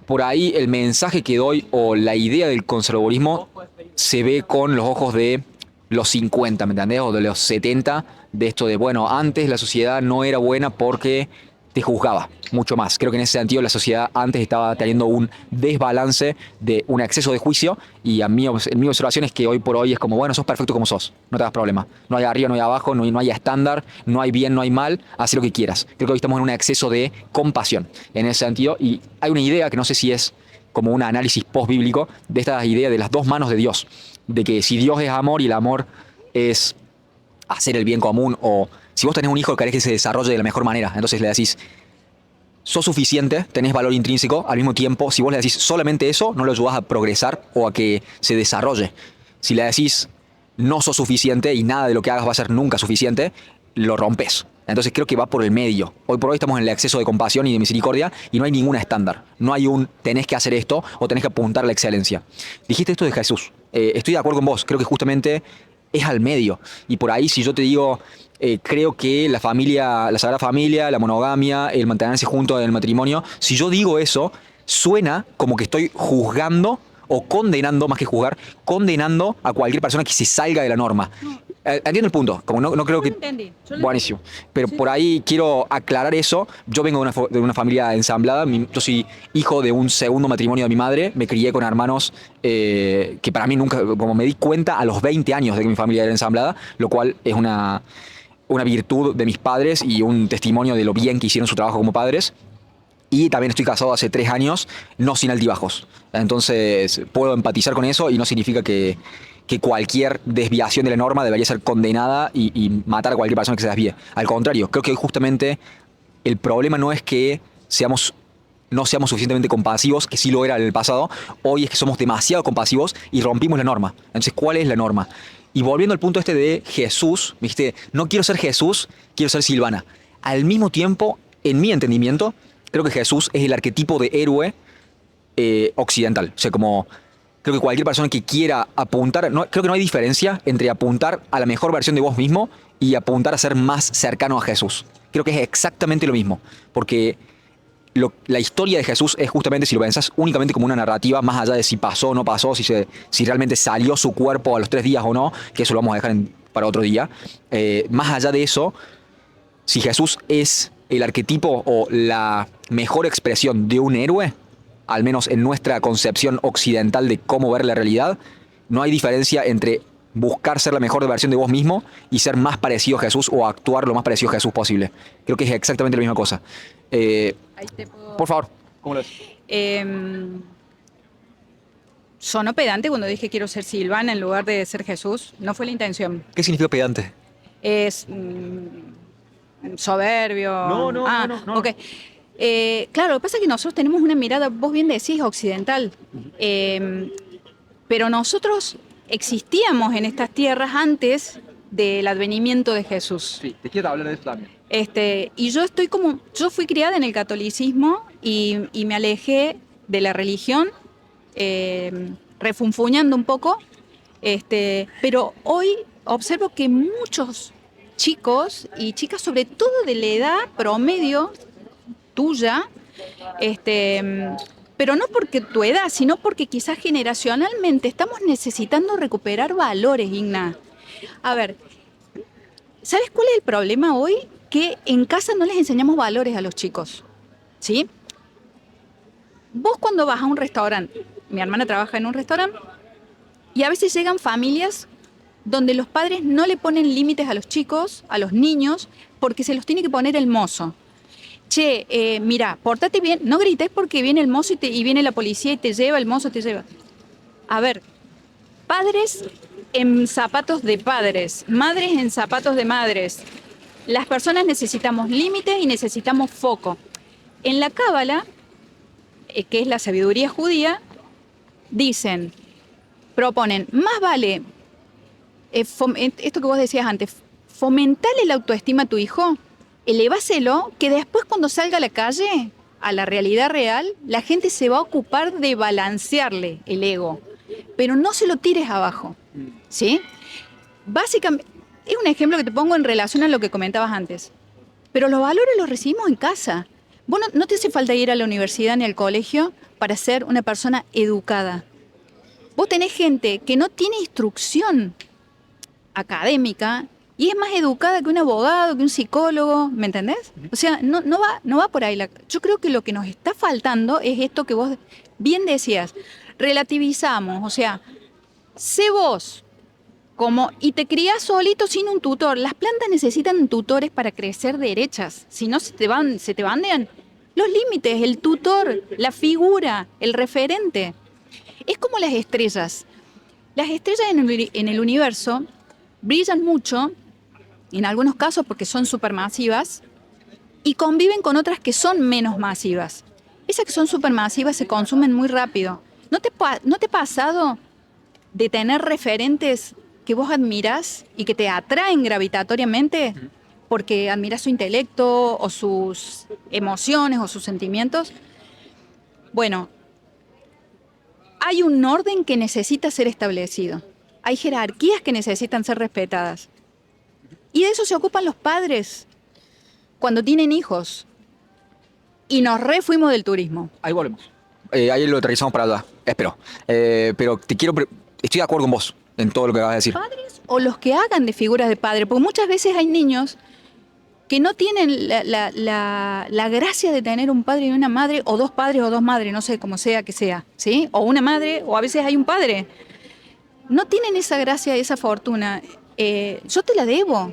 por ahí el mensaje que doy o la idea del conservadurismo se ve con los ojos de los 50, ¿me entendés? O de los 70, de esto de, bueno, antes la sociedad no era buena porque te juzgaba mucho más. Creo que en ese sentido la sociedad antes estaba teniendo un desbalance de un exceso de juicio y en mi observación es que hoy por hoy es como, bueno, sos perfecto como sos, no te hagas problema. No hay arriba, no hay abajo, no hay estándar, no hay bien, no hay mal, haz lo que quieras. Creo que hoy estamos en un exceso de compasión en ese sentido y hay una idea que no sé si es como un análisis post-bíblico de esta idea de las dos manos de Dios, de que si Dios es amor y el amor es hacer el bien común o si vos tenés un hijo querés que se desarrolle de la mejor manera, entonces le decís sos suficiente, tenés valor intrínseco, al mismo tiempo si vos le decís solamente eso no lo ayudás a progresar o a que se desarrolle. Si le decís no sos suficiente y nada de lo que hagas va a ser nunca suficiente, lo rompes. Entonces creo que va por el medio. Hoy por hoy estamos en el exceso de compasión y de misericordia y no hay ningún estándar. No hay un tenés que hacer esto o tenés que apuntar a la excelencia. Dijiste esto de Jesús. Estoy de acuerdo con vos. Creo que justamente es al medio. Y por ahí si yo te digo, creo que la familia, la Sagrada Familia, la monogamia, el mantenerse juntos en el matrimonio, si yo digo eso, suena como que estoy juzgando o condenando, más que juzgar, condenando a cualquier persona que se salga de la norma. Entiendo el punto, como no creo Yo que... lo entendí. Buenísimo. Pero Sí. por ahí quiero aclarar eso. Yo vengo de una familia ensamblada. Yo soy hijo de un segundo matrimonio de mi madre. Me crié con hermanos que para mí nunca, como me di cuenta a los 20 años de que mi familia era ensamblada, lo cual es una virtud de mis padres y un testimonio de lo bien que hicieron su trabajo como padres. Y también estoy casado hace 3 años, no sin altibajos. Entonces puedo empatizar con eso y no significa que cualquier desviación de la norma debería ser condenada y matar a cualquier persona que se desvíe. Al contrario, creo que hoy justamente el problema no es que no seamos suficientemente compasivos, que sí lo era en el pasado, hoy es que somos demasiado compasivos y rompimos la norma. Entonces, ¿cuál es la norma? Y volviendo al punto este de Jesús, me dijiste, no quiero ser Jesús, quiero ser Silvana. Al mismo tiempo, en mi entendimiento, creo que Jesús es el arquetipo de héroe occidental. O sea, como creo que cualquier persona que quiera apuntar, creo que no hay diferencia entre apuntar a la mejor versión de vos mismo y apuntar a ser más cercano a Jesús. Creo que es exactamente lo mismo, porque la historia de Jesús es justamente, si lo pensás, únicamente como una narrativa, más allá de si pasó o no pasó, si realmente salió su cuerpo a los 3 días o no, que eso lo vamos a dejar para otro día. Más allá de eso, si Jesús es el arquetipo o la mejor expresión de un héroe, al menos en nuestra concepción occidental de cómo ver la realidad, no hay diferencia entre buscar ser la mejor versión de vos mismo y ser más parecido a Jesús o actuar lo más parecido a Jesús posible. Creo que es exactamente la misma cosa. Ahí te puedo... Por favor, ¿cómo lo ves? Sonó pedante cuando dije quiero ser Silvana en lugar de ser Jesús. No fue la intención. ¿Qué significa pedante? Es soberbio. No. Ok. Claro, lo que pasa es que nosotros tenemos una mirada, vos bien decís, occidental. Pero nosotros existíamos en estas tierras antes del advenimiento de Jesús. Sí, te quiero hablar de eso también. Y yo fui criada en el catolicismo y me alejé de la religión, refunfuñando un poco, pero hoy observo que muchos chicos y chicas, sobre todo de la edad promedio tuya, pero no porque tu edad, sino porque quizás generacionalmente estamos necesitando recuperar valores, Igna. A ver, ¿sabes cuál es el problema hoy? Que en casa no les enseñamos valores a los chicos, ¿sí? Vos cuando vas a un restaurante, mi hermana trabaja en un restaurante, y a veces llegan familias donde los padres no le ponen límites a los chicos, a los niños, porque se los tiene que poner el mozo. Che, mira, pórtate bien, no grites porque viene el mozo y viene la policía y te lleva, el mozo te lleva. A ver, padres en zapatos de padres, madres en zapatos de madres. Las personas necesitamos límites y necesitamos foco. En la Cábala, que es la sabiduría judía, proponen, más vale, esto que vos decías antes, fomentale la autoestima a tu hijo, eleváselo, que después cuando salga a la calle, a la realidad real, la gente se va a ocupar de balancearle el ego, pero no se lo tires abajo, ¿sí? Básicamente, es un ejemplo que te pongo en relación a lo que comentabas antes, pero los valores los recibimos en casa. Vos no te hace falta ir a la universidad ni al colegio para ser una persona educada. Vos tenés gente que no tiene instrucción académica y es más educada que un abogado, que un psicólogo, ¿me entendés? O sea, no va por ahí. Yo creo que lo que nos está faltando es esto que vos bien decías. Relativizamos, o sea, sé vos y te crías solito sin un tutor. Las plantas necesitan tutores para crecer derechas, si no se te bandean los límites, el tutor, la figura, el referente. Es como las estrellas. Las estrellas en el universo brillan mucho, en algunos casos porque son supermasivas, y conviven con otras que son menos masivas. Esas que son supermasivas se consumen muy rápido. ¿No te ha pasado de tener referentes que vos admirás y que te atraen gravitatoriamente porque admirás su intelecto o sus emociones o sus sentimientos? Bueno, hay un orden que necesita ser establecido. Hay jerarquías que necesitan ser respetadas. Y de eso se ocupan los padres cuando tienen hijos. Y nos fuimos del turismo. Ahí volvemos. Ahí lo aterrizamos para allá, espero. Pero estoy de acuerdo con vos en todo lo que acabas de decir. ¿Padres o los que hagan de figuras de padre? Porque muchas veces hay niños que no tienen la gracia de tener un padre y una madre, o dos padres o dos madres, no sé cómo sea que sea, ¿sí? O una madre, o a veces hay un padre. No tienen esa gracia, esa fortuna. Yo te la debo,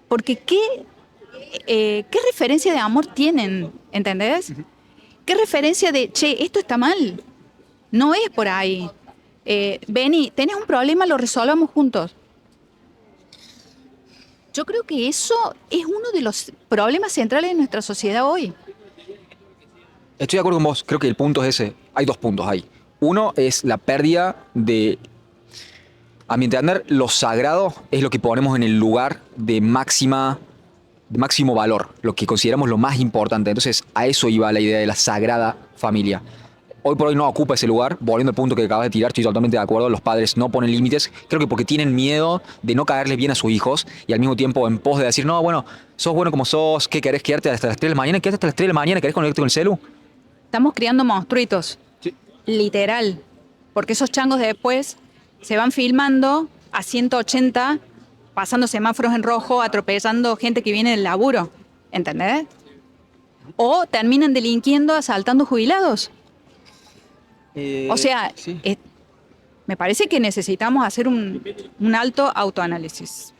porque ¿qué referencia de amor tienen? ¿Entendés? ¿Qué referencia de, che, esto está mal? No es por ahí. Vení, tenés un problema, lo resolvamos juntos. Yo creo que eso es uno de los problemas centrales de nuestra sociedad hoy. Estoy de acuerdo con vos, creo que el punto es ese. Hay dos puntos ahí. Uno es la pérdida de... A mi entender, lo sagrado es lo que ponemos en el lugar de máximo valor, lo que consideramos lo más importante. Entonces, a eso iba la idea de la sagrada familia. Hoy por hoy no ocupa ese lugar. Volviendo al punto que acabas de tirar, estoy totalmente de acuerdo. Los padres no ponen límites. Creo que porque tienen miedo de no caerles bien a sus hijos y al mismo tiempo en pos de decir, no, bueno, sos bueno como sos, ¿qué querés quedarte hasta las 3 de la mañana? ¿Quedate hasta las 3 de la mañana? ¿Querés conectarte con el celu? Estamos criando monstruitos. Sí. Literal. Porque esos changos después se van filmando a 180, pasando semáforos en rojo, atropellando gente que viene del laburo. ¿Entendés? O terminan delinquiendo, asaltando jubilados. O sea, sí. Me parece que necesitamos hacer un alto autoanálisis.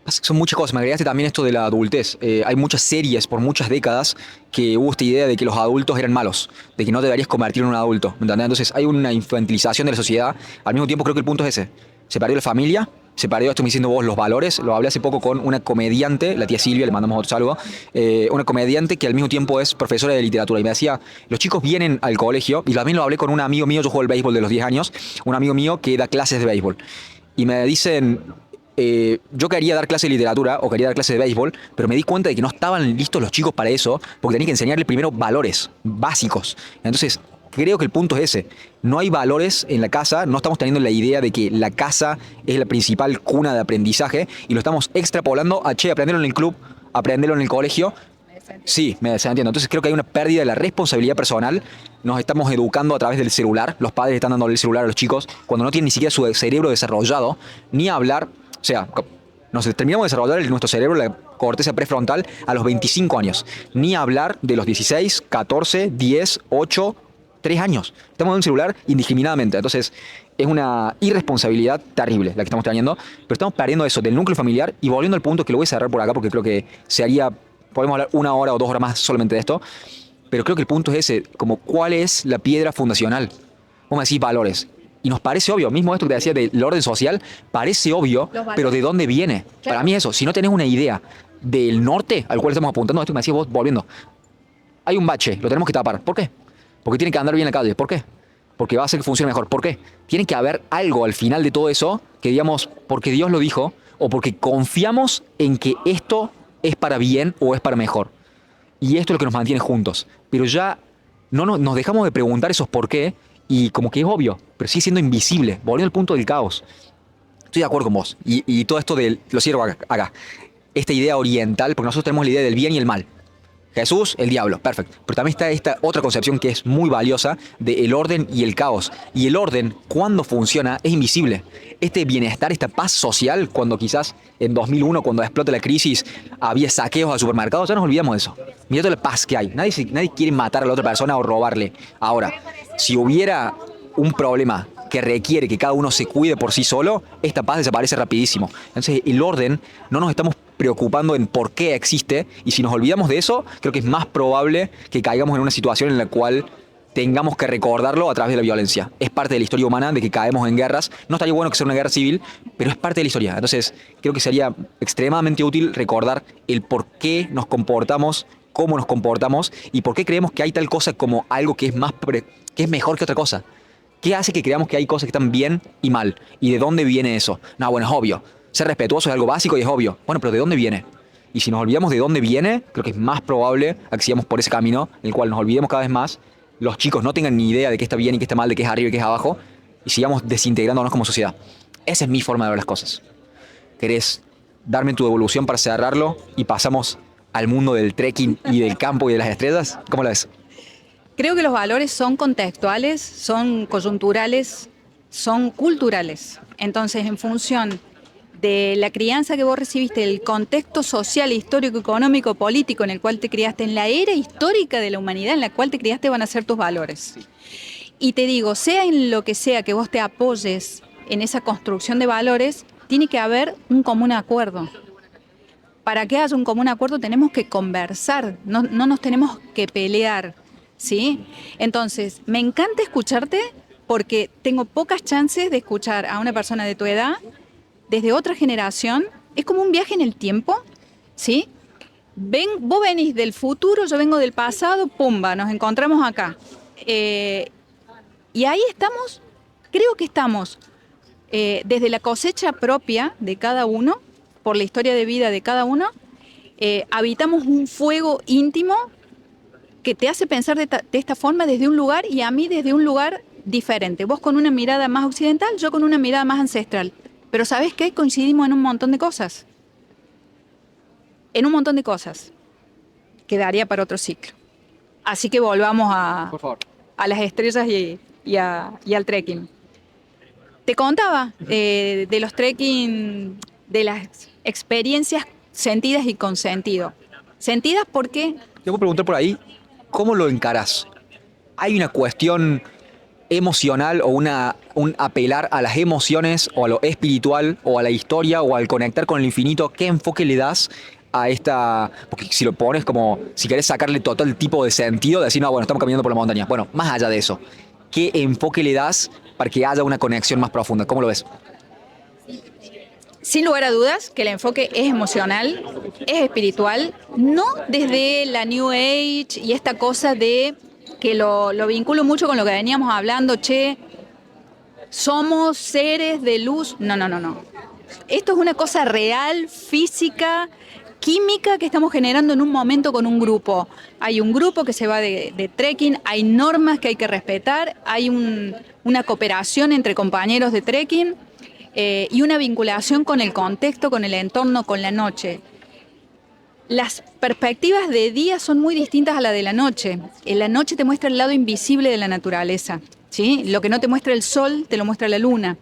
Son muchas cosas. Me agregaste también esto de la adultez. Hay muchas series por muchas décadas que hubo esta idea de que los adultos eran malos, de que no deberías convertir en un adulto. ¿Me entendés? Entonces hay una infantilización de la sociedad. Al mismo tiempo creo que el punto es ese. Se perdió la familia, se perdió, esto me diciendo vos, los valores. Lo hablé hace poco con una comediante, la tía Silvia, le mandamos otro saludo. Una comediante que al mismo tiempo es profesora de literatura. Y me decía, los chicos vienen al colegio, y también lo hablé con un amigo mío, yo juego al béisbol de los 10 años, un amigo mío que da clases de béisbol. Y me dicen... yo quería dar clase de literatura o quería dar clase de béisbol, pero me di cuenta de que no estaban listos los chicos para eso, porque tenía que enseñarles primero valores básicos. Entonces, creo que el punto es ese. No hay valores en la casa, no estamos teniendo la idea de que la casa es la principal cuna de aprendizaje y lo estamos extrapolando a, che, aprenderlo en el club, aprenderlo en el colegio. Sí, me entiendo. Entonces creo que hay una pérdida de la responsabilidad personal. Nos estamos educando a través del celular. Los padres están dando el celular a los chicos cuando no tienen ni siquiera su cerebro desarrollado, ni hablar. O sea, nos terminamos de desarrollar en nuestro cerebro la corteza prefrontal a los 25 años. Ni hablar de los 16, 14, 10, 8, 3 años. Estamos en un celular indiscriminadamente. Entonces es una irresponsabilidad terrible la que estamos teniendo. Pero estamos perdiendo eso del núcleo familiar y volviendo al punto que lo voy a cerrar por acá porque creo que se haría... Podemos hablar 1 hora o 2 horas más solamente de esto, pero creo que el punto es ese, como cuál es la piedra fundacional. Vos me decís valores, y nos parece obvio, mismo esto que te decía del orden social, parece obvio, pero ¿de dónde viene? Claro. Para mí eso, si no tenés una idea del norte al cual estamos apuntando, esto que me decías vos, volviendo, hay un bache, lo tenemos que tapar. ¿Por qué? Porque tiene que andar bien la calle. ¿Por qué? Porque va a hacer que funcione mejor. ¿Por qué? Tiene que haber algo al final de todo eso que digamos, porque Dios lo dijo, o porque confiamos en que esto es para bien o es para mejor. Y esto es lo que nos mantiene juntos. Pero ya no nos dejamos de preguntar esos por qué y como que es obvio, pero sigue siendo invisible. Volviendo al punto del caos. Estoy de acuerdo con vos. Y todo esto lo cierro acá. Esta idea oriental, porque nosotros tenemos la idea del bien y el mal. Jesús, el diablo, perfecto. Pero también está esta otra concepción que es muy valiosa del orden y el caos. Y el orden, cuando funciona, es invisible. Este bienestar, esta paz social, cuando quizás en 2001, cuando explota la crisis, había saqueos a supermercados, ya nos olvidamos de eso. Mirá toda la paz que hay. Nadie quiere matar a la otra persona o robarle. Ahora, si hubiera un problema que requiere que cada uno se cuide por sí solo, esta paz desaparece rapidísimo. Entonces, el orden, no nos estamos preocupando en por qué existe, y si nos olvidamos de eso, creo que es más probable que caigamos en una situación en la cual tengamos que recordarlo a través de la violencia. Es parte de la historia humana de que caemos en guerras. No estaría bueno que sea una guerra civil, pero es parte de la historia. Entonces, creo que sería extremadamente útil recordar el por qué nos comportamos, cómo nos comportamos, y por qué creemos que hay tal cosa como algo que es mejor que otra cosa. ¿Qué hace que creamos que hay cosas que están bien y mal? ¿Y de dónde viene eso? No, bueno, es obvio. Ser respetuoso es algo básico y es obvio. Bueno, pero ¿de dónde viene? Y si nos olvidamos de dónde viene, creo que es más probable que sigamos por ese camino, en el cual nos olvidemos cada vez más, los chicos no tengan ni idea de qué está bien y qué está mal, de qué es arriba y qué es abajo, y sigamos desintegrándonos como sociedad. Esa es mi forma de ver las cosas. ¿Querés darme tu evolución para cerrarlo y pasamos al mundo del trekking y del campo y de las estrellas? ¿Cómo la ves? Creo que los valores son contextuales, son coyunturales, son culturales. Entonces, en función de la crianza que vos recibiste, el contexto social, histórico, económico, político en el cual te criaste, en la era histórica de la humanidad en la cual te criaste, van a ser tus valores. Y te digo, sea en lo que sea que vos te apoyes en esa construcción de valores, tiene que haber un común acuerdo. Para que haya un común acuerdo tenemos que conversar, no nos tenemos que pelear, ¿sí? Entonces, me encanta escucharte porque tengo pocas chances de escuchar a una persona de tu edad desde otra generación. Es como un viaje en el tiempo, ¿sí? Vos venís del futuro, yo vengo del pasado, pumba, nos encontramos acá. Y ahí estamos, creo que estamos desde la cosecha propia de cada uno, por la historia de vida de cada uno, habitamos un fuego íntimo que te hace pensar de esta forma desde un lugar y a mí desde un lugar diferente. Vos con una mirada más occidental, yo con una mirada más ancestral. Pero ¿sabés qué? Coincidimos en un montón de cosas. En un montón de cosas. Quedaría para otro ciclo. Así que volvamos a las estrellas y al trekking. Te contaba de los trekking, de las experiencias sentidas y con sentido. Sentidas porque... Te voy a preguntar por ahí, ¿cómo lo encarás? ¿Hay una cuestión emocional o un apelar a las emociones o a lo espiritual o a la historia o al conectar con el infinito? ¿Qué enfoque le das a esta? Porque si lo pones como, si querés sacarle total tipo de sentido, de decir, no, bueno, estamos caminando por la montaña. Bueno, más allá de eso, ¿qué enfoque le das para que haya una conexión más profunda? ¿Cómo lo ves? Sin lugar a dudas que el enfoque es emocional, es espiritual, no desde la New Age y esta cosa de que lo vinculo mucho con lo que veníamos hablando, somos seres de luz. No. Esto es una cosa real, física, química que estamos generando en un momento con un grupo. Hay un grupo que se va de trekking, hay normas que hay que respetar, hay una cooperación entre compañeros de trekking y una vinculación con el contexto, con el entorno, con la noche. Las perspectivas de día son muy distintas a la de la noche. En la noche te muestra el lado invisible de la naturaleza, ¿sí? Lo que no te muestra el sol, te lo muestra la luna.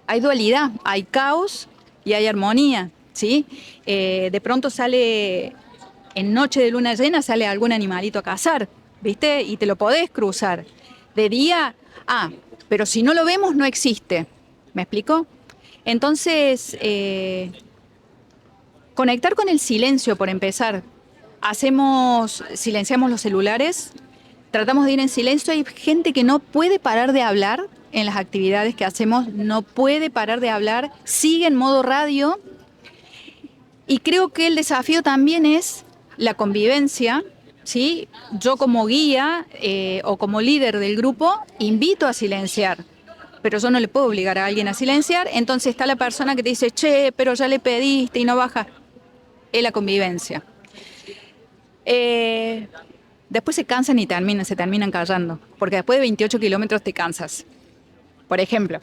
Hay dualidad, hay caos y hay armonía, ¿sí? De pronto sale, en noche de luna llena, sale algún animalito a cazar, ¿viste? Y te lo podés cruzar. De día, pero si no lo vemos, no existe. ¿Me explico? Entonces, conectar con el silencio, por empezar. Silenciamos los celulares, tratamos de ir en silencio. Hay gente que no puede parar de hablar en las actividades que hacemos, no puede parar de hablar, sigue en modo radio. Y creo que el desafío también es la convivencia, ¿sí? Yo como guía o como líder del grupo invito a silenciar, pero yo no le puedo obligar a alguien a silenciar. Entonces está la persona que te dice, che, pero ya le pediste y no baja. Es la convivencia. Después se cansan y se terminan callando, porque después de 28 kilómetros te cansas. Por ejemplo,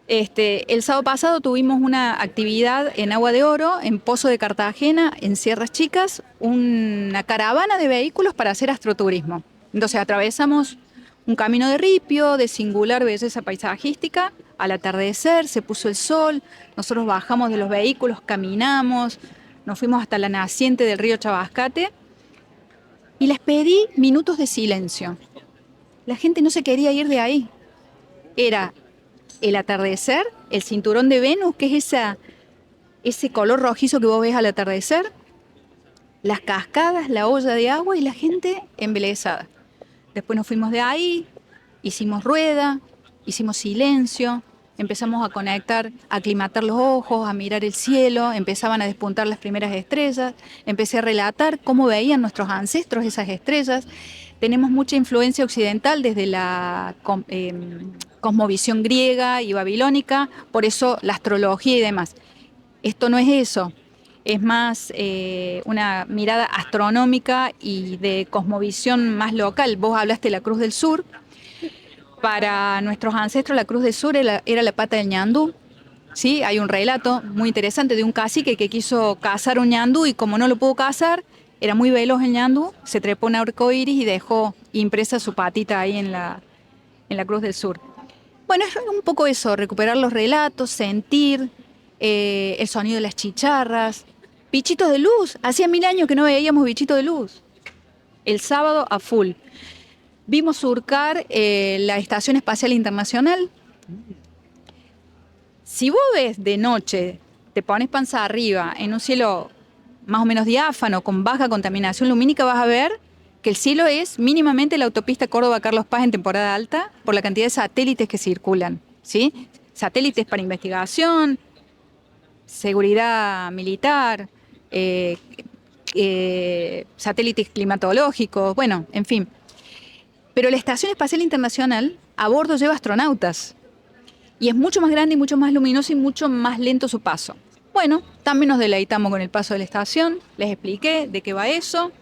el sábado pasado tuvimos una actividad en Agua de Oro, en Pozo de Cartagena, en Sierras Chicas, una caravana de vehículos para hacer astroturismo. Entonces atravesamos un camino de ripio, de singular belleza paisajística. Al atardecer se puso el sol, nosotros bajamos de los vehículos, caminamos, nos fuimos hasta la naciente del río Chabascate y les pedí minutos de silencio. La gente no se quería ir de ahí. Era el atardecer, el cinturón de Venus, que es ese color rojizo que vos ves al atardecer, las cascadas, la olla de agua y la gente embelesada. Después nos fuimos de ahí, hicimos rueda, hicimos silencio, empezamos a conectar, a aclimatar los ojos, a mirar el cielo, empezaban a despuntar las primeras estrellas, empecé a relatar cómo veían nuestros ancestros esas estrellas. Tenemos mucha influencia occidental desde la cosmovisión griega y babilónica, por eso la astrología y demás. Esto no es eso, es más una mirada astronómica y de cosmovisión más local. Vos hablaste de la Cruz del Sur. Para nuestros ancestros la Cruz del Sur era la pata del ñandú. ¿Sí? Hay un relato muy interesante de un cacique que quiso cazar un ñandú y como no lo pudo cazar, era muy veloz el ñandú, se trepó un arcoíris y dejó impresa su patita ahí en la Cruz del Sur. Bueno, es un poco eso, recuperar los relatos, sentir el sonido de las chicharras, bichitos de luz. Hacía 1000 años que no veíamos bichitos de luz. El sábado a full. Vimos surcar la Estación Espacial Internacional. Si vos ves de noche, te pones panza arriba en un cielo más o menos diáfano, con baja contaminación lumínica, vas a ver que el cielo es mínimamente la autopista Córdoba-Carlos Paz en temporada alta por la cantidad de satélites que circulan, ¿sí? Satélites para investigación, seguridad militar, satélites climatológicos, bueno, en fin. Pero la Estación Espacial Internacional a bordo lleva astronautas y es mucho más grande y mucho más luminoso y mucho más lento su paso. Bueno, también nos deleitamos con el paso de la estación, les expliqué de qué va eso,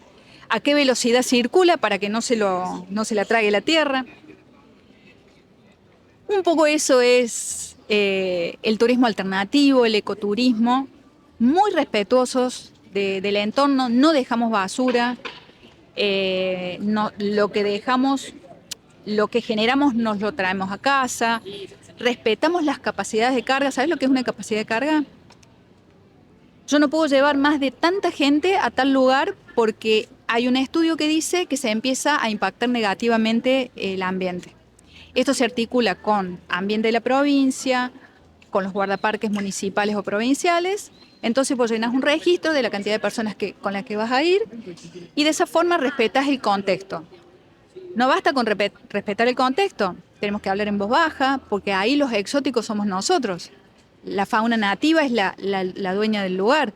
a qué velocidad circula para que no se la trague la Tierra. Un poco eso es el turismo alternativo, el ecoturismo, muy respetuosos del entorno, no dejamos basura, lo que generamos nos lo traemos a casa, respetamos las capacidades de carga. ¿Sabes lo que es una capacidad de carga? Yo no puedo llevar más de tanta gente a tal lugar porque hay un estudio que dice que se empieza a impactar negativamente el ambiente. Esto se articula con ambiente de la provincia, con los guardaparques municipales o provinciales. Entonces vos llenás un registro de la cantidad de personas con las que vas a ir y de esa forma respetas el contexto. No basta con respetar el contexto, tenemos que hablar en voz baja porque ahí los exóticos somos nosotros. La fauna nativa es la dueña del lugar,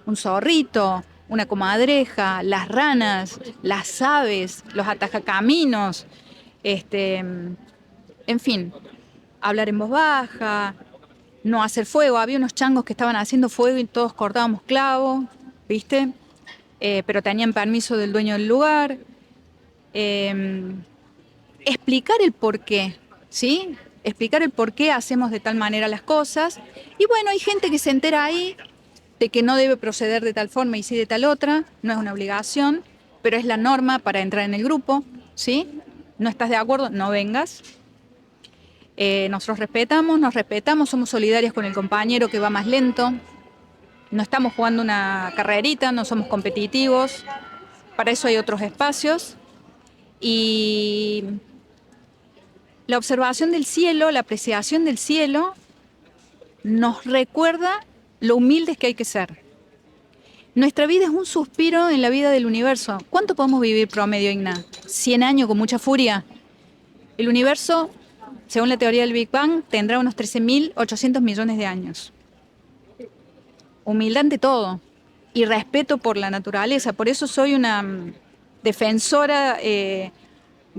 un zorrito, una comadreja, las ranas, las aves, los atajacaminos, en fin, hablar en voz baja, no hacer fuego. Había unos changos que estaban haciendo fuego y todos cortábamos clavos, ¿viste? Pero tenían permiso del dueño del lugar. Explicar el por qué, ¿sí? Explicar el por qué hacemos de tal manera las cosas. Y bueno, hay gente que se entera ahí de que no debe proceder de tal forma y sí de tal otra. No es una obligación, pero es la norma para entrar en el grupo, ¿sí? No estás de acuerdo, no vengas. Nosotros nos respetamos, somos solidarios con el compañero que va más lento. No estamos jugando una carrerita, no somos competitivos. Para eso hay otros espacios. Y la observación del cielo, la apreciación del cielo, nos recuerda lo humildes que hay que ser. Nuestra vida es un suspiro en la vida del universo. ¿Cuánto podemos vivir promedio, Igna? ¿100 años con mucha furia? El universo, según la teoría del Big Bang, tendrá unos 13.800 millones de años. Humildad ante todo y respeto por la naturaleza. Por eso soy una defensora de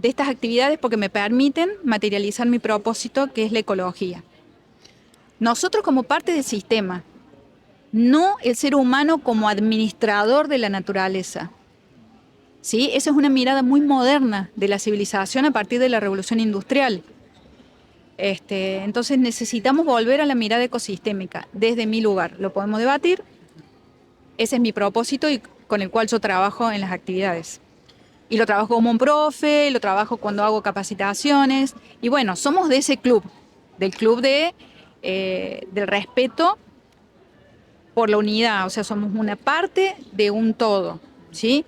estas actividades, porque me permiten materializar mi propósito, que es la ecología. Nosotros como parte del sistema, no el ser humano como administrador de la naturaleza. ¿Sí? Esa es una mirada muy moderna de la civilización a partir de la revolución industrial. Entonces necesitamos volver a la mirada ecosistémica desde mi lugar. Lo podemos debatir. Ese es mi propósito y con el cual yo trabajo en las actividades. Y lo trabajo como un profe, lo trabajo cuando hago capacitaciones. Y bueno, somos de ese club, del club del respeto por la unidad. O sea, somos una parte de un todo, ¿sí?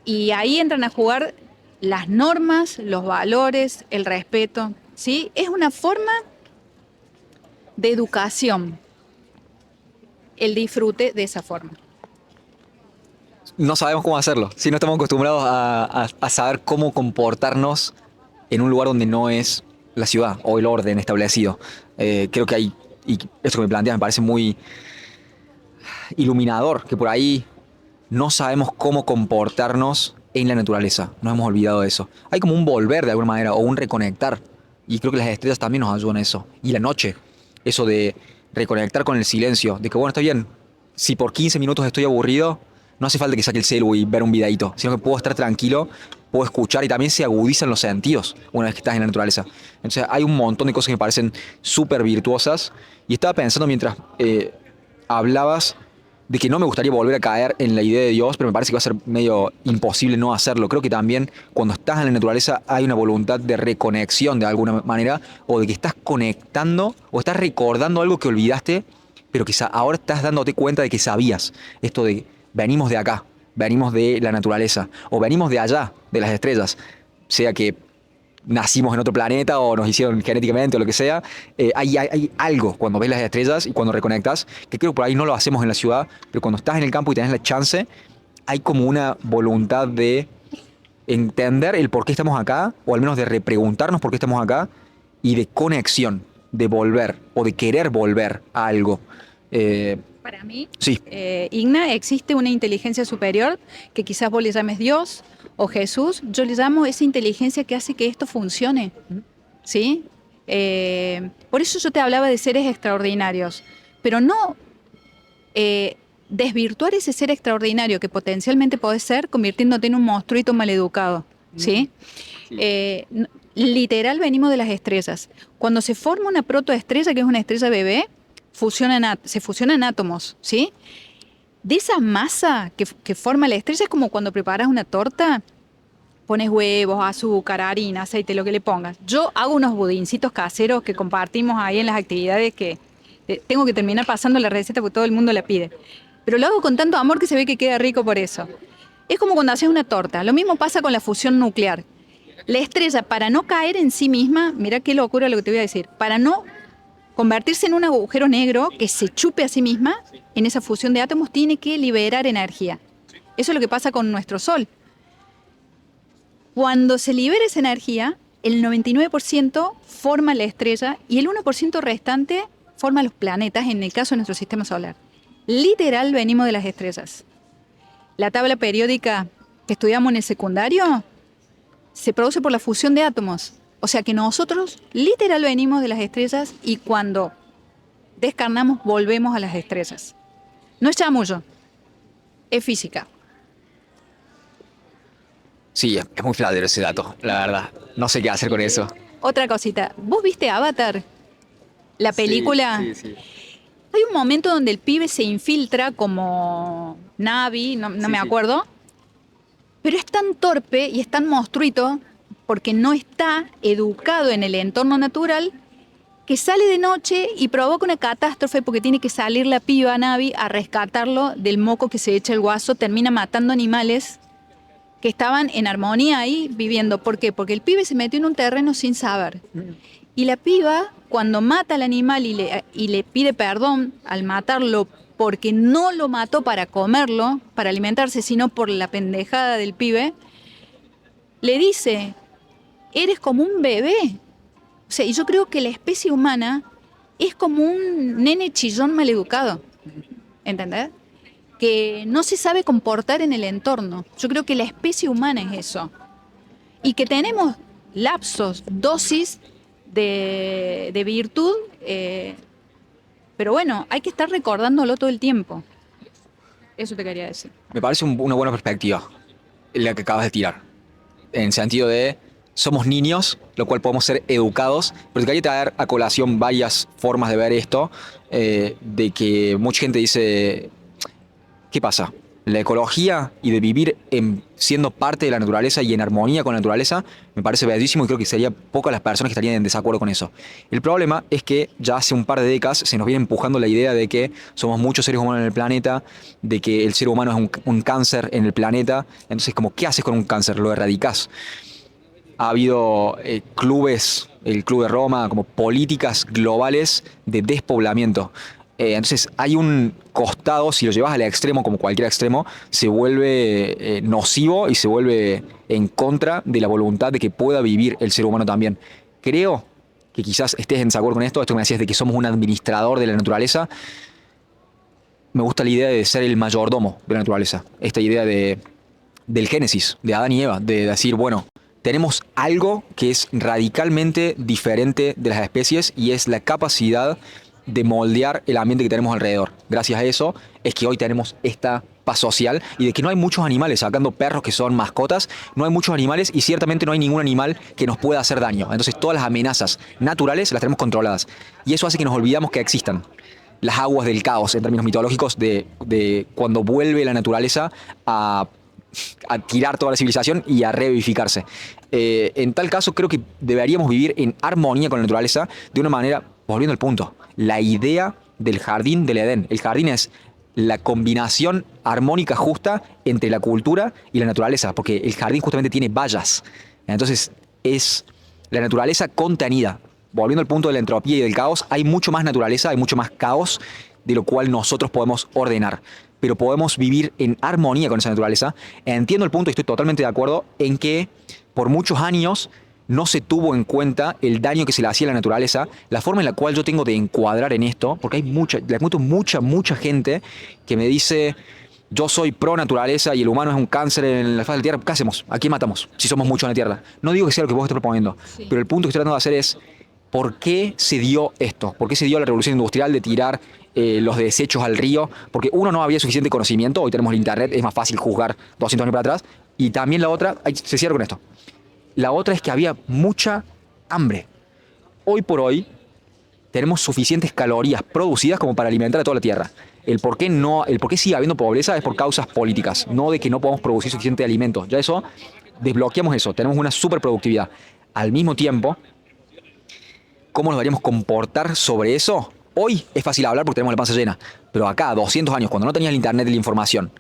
Y ahí entran a jugar las normas, los valores, el respeto, ¿sí? Es una forma de educación, el disfrute de esa forma. No sabemos cómo hacerlo. Si no estamos acostumbrados a saber cómo comportarnos en un lugar donde no es la ciudad o el orden establecido. Creo que hay, y esto que me planteas me parece muy iluminador, que por ahí no sabemos cómo comportarnos en la naturaleza. Nos hemos olvidado de eso. Hay como un volver de alguna manera o un reconectar. Y creo que las estrellas también nos ayudan a eso. Y la noche, eso de reconectar con el silencio, de que bueno, está bien, si por 15 minutos estoy aburrido, no hace falta que saque el celu y ver un videíto, sino que puedo estar tranquilo, puedo escuchar y también se agudizan los sentidos una vez que estás en la naturaleza. Entonces hay un montón de cosas que me parecen súper virtuosas y estaba pensando mientras hablabas de que no me gustaría volver a caer en la idea de Dios, pero me parece que va a ser medio imposible no hacerlo. Creo que también cuando estás en la naturaleza hay una voluntad de reconexión de alguna manera, o de que estás conectando o estás recordando algo que olvidaste, pero que ahora estás dándote cuenta de que sabías. Esto de venimos de acá, venimos de la naturaleza, o venimos de allá, de las estrellas, sea que nacimos en otro planeta o nos hicieron genéticamente o lo que sea, hay algo cuando ves las estrellas y cuando reconectas, que creo que por ahí no lo hacemos en la ciudad, pero cuando estás en el campo y tenés la chance, hay como una voluntad de entender el por qué estamos acá, o al menos de repreguntarnos por qué estamos acá, y de conexión, de volver o de querer volver a algo. Para mí, Sí. Igna, existe una inteligencia superior que quizás vos le llames Dios o Jesús. Yo le llamo esa inteligencia que hace que esto funcione, ¿sí? Por eso yo te hablaba de seres extraordinarios, pero no desvirtuar ese ser extraordinario que potencialmente podés ser convirtiéndote en un monstruito maleducado, ¿sí? Literal venimos de las estrellas. Cuando se forma una protoestrella, que es una estrella bebé, se fusionan átomos, ¿sí? De esa masa que forma la estrella es como cuando preparas una torta, pones huevos, azúcar, harina, aceite, lo que le pongas. Yo hago unos budincitos caseros que compartimos ahí en las actividades que tengo que terminar pasando la receta porque todo el mundo la pide. Pero lo hago con tanto amor que se ve que queda rico por eso. Es como cuando haces una torta. Lo mismo pasa con la fusión nuclear. La estrella, para no caer en sí misma, mira qué locura lo que te voy a decir, para no convertirse en un agujero negro que se chupe a sí misma, en esa fusión de átomos tiene que liberar energía. Eso es lo que pasa con nuestro Sol. Cuando se libera esa energía, el 99% forma la estrella y el 1% restante forma los planetas, en el caso de nuestro sistema solar. Literal venimos de las estrellas. La tabla periódica que estudiamos en el secundario se produce por la fusión de átomos. O sea que nosotros literal venimos de las estrellas y cuando descarnamos, volvemos a las estrellas. No es chamullo, es física. Sí, es muy flatero ese dato, la verdad. No sé qué hacer con eso. Otra cosita, ¿vos viste Avatar? La película. Sí. Hay un momento donde el pibe se infiltra como Navi, no me acuerdo, pero es tan torpe y es tan monstruito porque no está educado en el entorno natural que sale de noche y provoca una catástrofe porque tiene que salir la piba Navi a rescatarlo del moco que se echa el guaso, termina matando animales que estaban en armonía ahí viviendo. ¿Por qué? Porque el pibe se metió en un terreno sin saber. Y la piba, cuando mata al animal y le pide perdón al matarlo porque no lo mató para comerlo, para alimentarse, sino por la pendejada del pibe, le dice, eres como un bebé. O sea, y yo creo que la especie humana es como un nene chillón maleducado, ¿entendés? Que no se sabe comportar en el entorno. Yo creo que la especie humana es eso. Y que tenemos lapsos, dosis de virtud, pero bueno, hay que estar recordándolo todo el tiempo. Eso te quería decir. Me parece una buena perspectiva la que acabas de tirar. En el sentido de, somos niños, lo cual podemos ser educados, pero te quería traer a colación varias formas de ver esto, de que mucha gente dice, ¿qué pasa? La ecología y de vivir siendo parte de la naturaleza y en armonía con la naturaleza me parece bellísimo y creo que sería pocas las personas que estarían en desacuerdo con eso. El problema es que ya hace un par de décadas se nos viene empujando la idea de que somos muchos seres humanos en el planeta, de que el ser humano es un cáncer en el planeta. Entonces, como, ¿qué haces con un cáncer? Lo erradicás. Ha habido clubes, el Club de Roma, como políticas globales de despoblamiento. Entonces hay un costado, si lo llevas al extremo, como cualquier extremo, se vuelve nocivo y se vuelve en contra de la voluntad de que pueda vivir el ser humano también. Creo que quizás estés en desacuerdo con esto que me decías de que somos un administrador de la naturaleza. Me gusta la idea de ser el mayordomo de la naturaleza. Esta idea del Génesis, de Adán y Eva, de decir, bueno, tenemos algo que es radicalmente diferente de las especies y es la capacidad de moldear el ambiente que tenemos alrededor. Gracias a eso es que hoy tenemos esta paz social y de que no hay muchos animales, sacando perros que son mascotas, no hay muchos animales y ciertamente no hay ningún animal que nos pueda hacer daño. Entonces todas las amenazas naturales las tenemos controladas y eso hace que nos olvidamos que existan. Las aguas del caos, en términos mitológicos, de cuando vuelve la naturaleza a tirar toda la civilización y a revivificarse. En tal caso, creo que deberíamos vivir en armonía con la naturaleza de una manera, volviendo al punto, la idea del jardín del Edén. El jardín es la combinación armónica justa entre la cultura y la naturaleza, porque el jardín justamente tiene vallas. Entonces, es la naturaleza contenida. Volviendo al punto de la entropía y del caos, hay mucho más naturaleza, hay mucho más caos, de lo cual nosotros podemos ordenar. Pero podemos vivir en armonía con esa naturaleza. Entiendo el punto y estoy totalmente de acuerdo en que por muchos años no se tuvo en cuenta el daño que se le hacía a la naturaleza, la forma en la cual yo tengo de encuadrar en esto, porque hay mucha gente que me dice, yo soy pro naturaleza y el humano es un cáncer en la faz de la Tierra. ¿Qué hacemos? ¿A quién matamos? Si somos muchos en la Tierra. No digo que sea lo que vos estás proponiendo, sí, pero el punto que estoy tratando de hacer es, ¿por qué se dio esto? ¿Por qué se dio la revolución industrial de tirar los desechos al río? Porque uno, no había suficiente conocimiento, hoy tenemos el internet, es más fácil juzgar 200 años para atrás, y también la otra, se cierra con esto, la otra es que había mucha hambre. Hoy por hoy tenemos suficientes calorías producidas como para alimentar a toda la Tierra. El por qué sigue habiendo pobreza es por causas políticas, no de que no podamos producir suficiente alimento. Ya eso, desbloqueamos eso, tenemos una superproductividad. Al mismo tiempo, ¿cómo nos deberíamos comportar sobre eso? Hoy es fácil hablar porque tenemos la panza llena, pero acá, 200 años, cuando no tenías el internet de la información,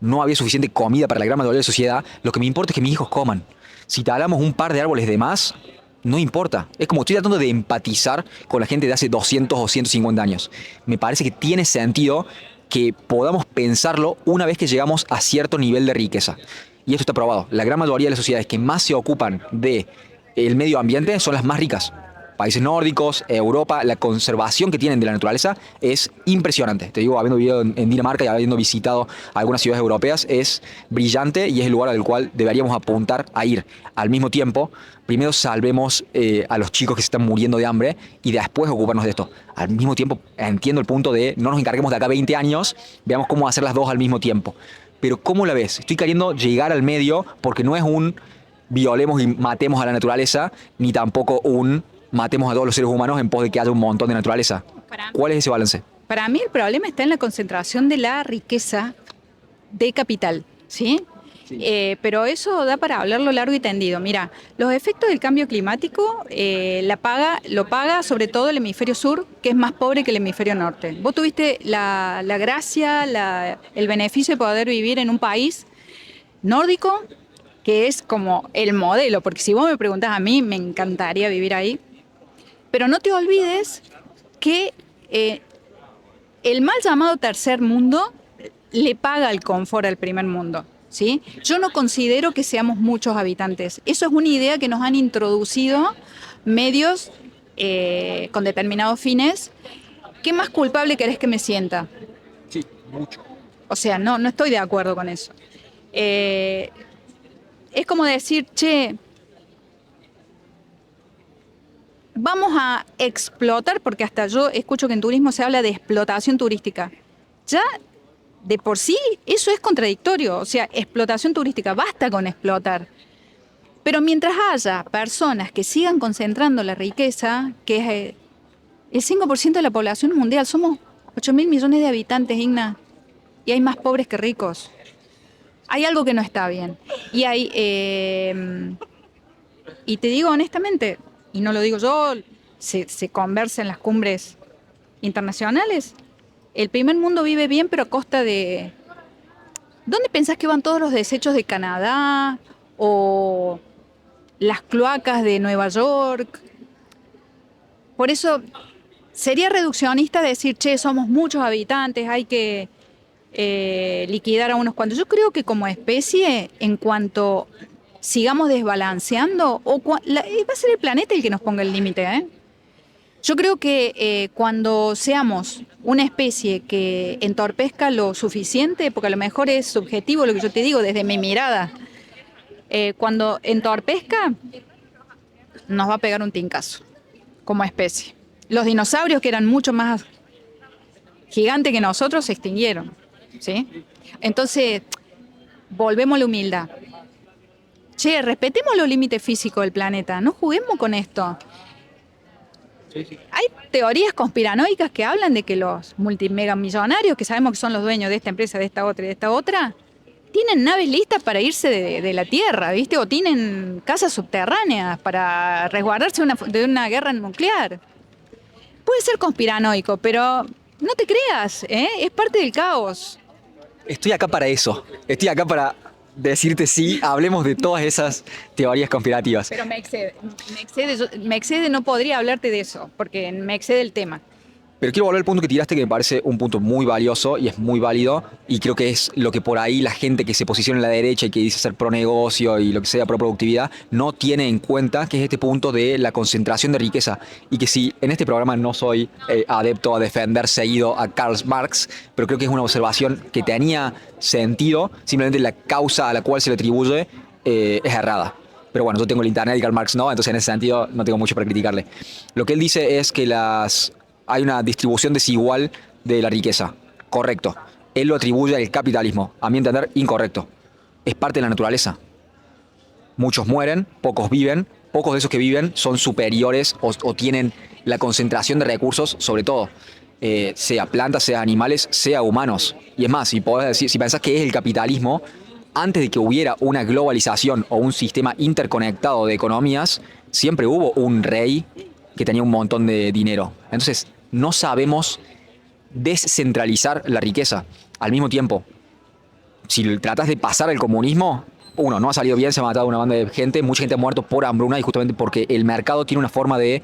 no había suficiente comida para la gran mayoría de la sociedad, lo que me importa es que mis hijos coman. Si talamos un par de árboles de más, no importa. Es como estoy tratando de empatizar con la gente de hace 200 o 150 años. Me parece que tiene sentido que podamos pensarlo una vez que llegamos a cierto nivel de riqueza. Y esto está probado. La gran mayoría de las sociedades que más se ocupan del medio ambiente son las más ricas. países nórdicos, Europa, la conservación que tienen de la naturaleza es impresionante. Te digo, habiendo vivido en Dinamarca y habiendo visitado algunas ciudades europeas, es brillante y es el lugar al cual deberíamos apuntar a ir. Al mismo tiempo, primero salvemos a los chicos que se están muriendo de hambre y después ocuparnos de esto. Al mismo tiempo, entiendo el punto de no nos encarguemos de acá 20 años, veamos cómo hacer las dos al mismo tiempo. Pero ¿cómo la ves? Estoy queriendo llegar al medio porque no es un violemos y matemos a la naturaleza, ni tampoco un matemos a todos los seres humanos en pos de que haya un montón de naturaleza. ¿Cuál es ese balance? Para mí el problema está en la concentración de la riqueza de capital, ¿sí? Pero eso da para hablarlo largo y tendido. Mira, los efectos del cambio climático lo paga sobre todo el hemisferio sur, que es más pobre que el hemisferio norte. Vos tuviste la gracia, el beneficio de poder vivir en un país nórdico, que es como el modelo, porque si vos me preguntás a mí, me encantaría vivir ahí. Pero no te olvides que el mal llamado tercer mundo le paga el confort al primer mundo, ¿sí? Yo no considero que seamos muchos habitantes. Eso es una idea que nos han introducido medios con determinados fines. ¿Qué más culpable querés que me sienta? Sí, mucho. O sea, no estoy de acuerdo con eso. Es como decir, che, vamos a explotar, porque hasta yo escucho que en turismo se habla de explotación turística. Ya de por sí eso es contradictorio, o sea, explotación turística, basta con explotar. Pero mientras haya personas que sigan concentrando la riqueza, que es el 5% de la población mundial, somos 8.000 millones de habitantes, Igna, y hay más pobres que ricos. Hay algo que no está bien. Y y te digo honestamente, y no lo digo yo, se conversa en las cumbres internacionales. El primer mundo vive bien, pero a costa de... ¿Dónde pensás que van todos los desechos de Canadá o las cloacas de Nueva York? Por eso sería reduccionista decir, che, somos muchos habitantes, hay que liquidar a unos cuantos. Yo creo que como especie, en cuanto sigamos desbalanceando, va a ser el planeta el que nos ponga el límite, ¿eh? Yo creo que cuando seamos una especie que entorpezca lo suficiente, porque a lo mejor es subjetivo lo que yo te digo desde mi mirada, cuando entorpezca, nos va a pegar un tincazo como especie. Los dinosaurios, que eran mucho más gigantes que nosotros, se extinguieron, ¿sí? Entonces, volvemos a la humildad. Che, respetemos los límites físicos del planeta, no juguemos con esto. Sí. Hay teorías conspiranoicas que hablan de que los multimegamillonarios, que sabemos que son los dueños de esta empresa, de esta otra y de esta otra, tienen naves listas para irse de la Tierra, ¿viste? O tienen casas subterráneas para resguardarse de una guerra nuclear. Puede ser conspiranoico, pero no te creas, ¿eh? Es parte del caos. Estoy acá para eso. Estoy acá para decirte sí, hablemos de todas esas teorías conspirativas. Pero me excede, no podría hablarte de eso, porque me excede el tema. Pero quiero volver al punto que tiraste, que me parece un punto muy valioso y es muy válido, y creo que es lo que por ahí la gente que se posiciona en la derecha y que dice ser pro negocio y lo que sea pro productividad, no tiene en cuenta, que es este punto de la concentración de riqueza. Y que si en este programa no soy adepto a defender seguido a Karl Marx, pero creo que es una observación que tenía sentido, simplemente la causa a la cual se le atribuye es errada. Pero bueno, yo tengo el internet y Karl Marx no, entonces en ese sentido no tengo mucho para criticarle. Lo que él dice es que hay una distribución desigual de la riqueza. Correcto. Él lo atribuye al capitalismo. A mi entender, incorrecto. Es parte de la naturaleza. Muchos mueren, pocos viven. Pocos de esos que viven son superiores o tienen la concentración de recursos, sobre todo, sea plantas, sea animales, sea humanos. Y es más, si pensás que es el capitalismo, antes de que hubiera una globalización o un sistema interconectado de economías, siempre hubo un rey que tenía un montón de dinero. Entonces, no sabemos descentralizar la riqueza. Al mismo tiempo, si tratas de pasar al comunismo, no ha salido bien, se ha matado una banda de gente, mucha gente ha muerto por hambruna, y justamente porque el mercado tiene una forma de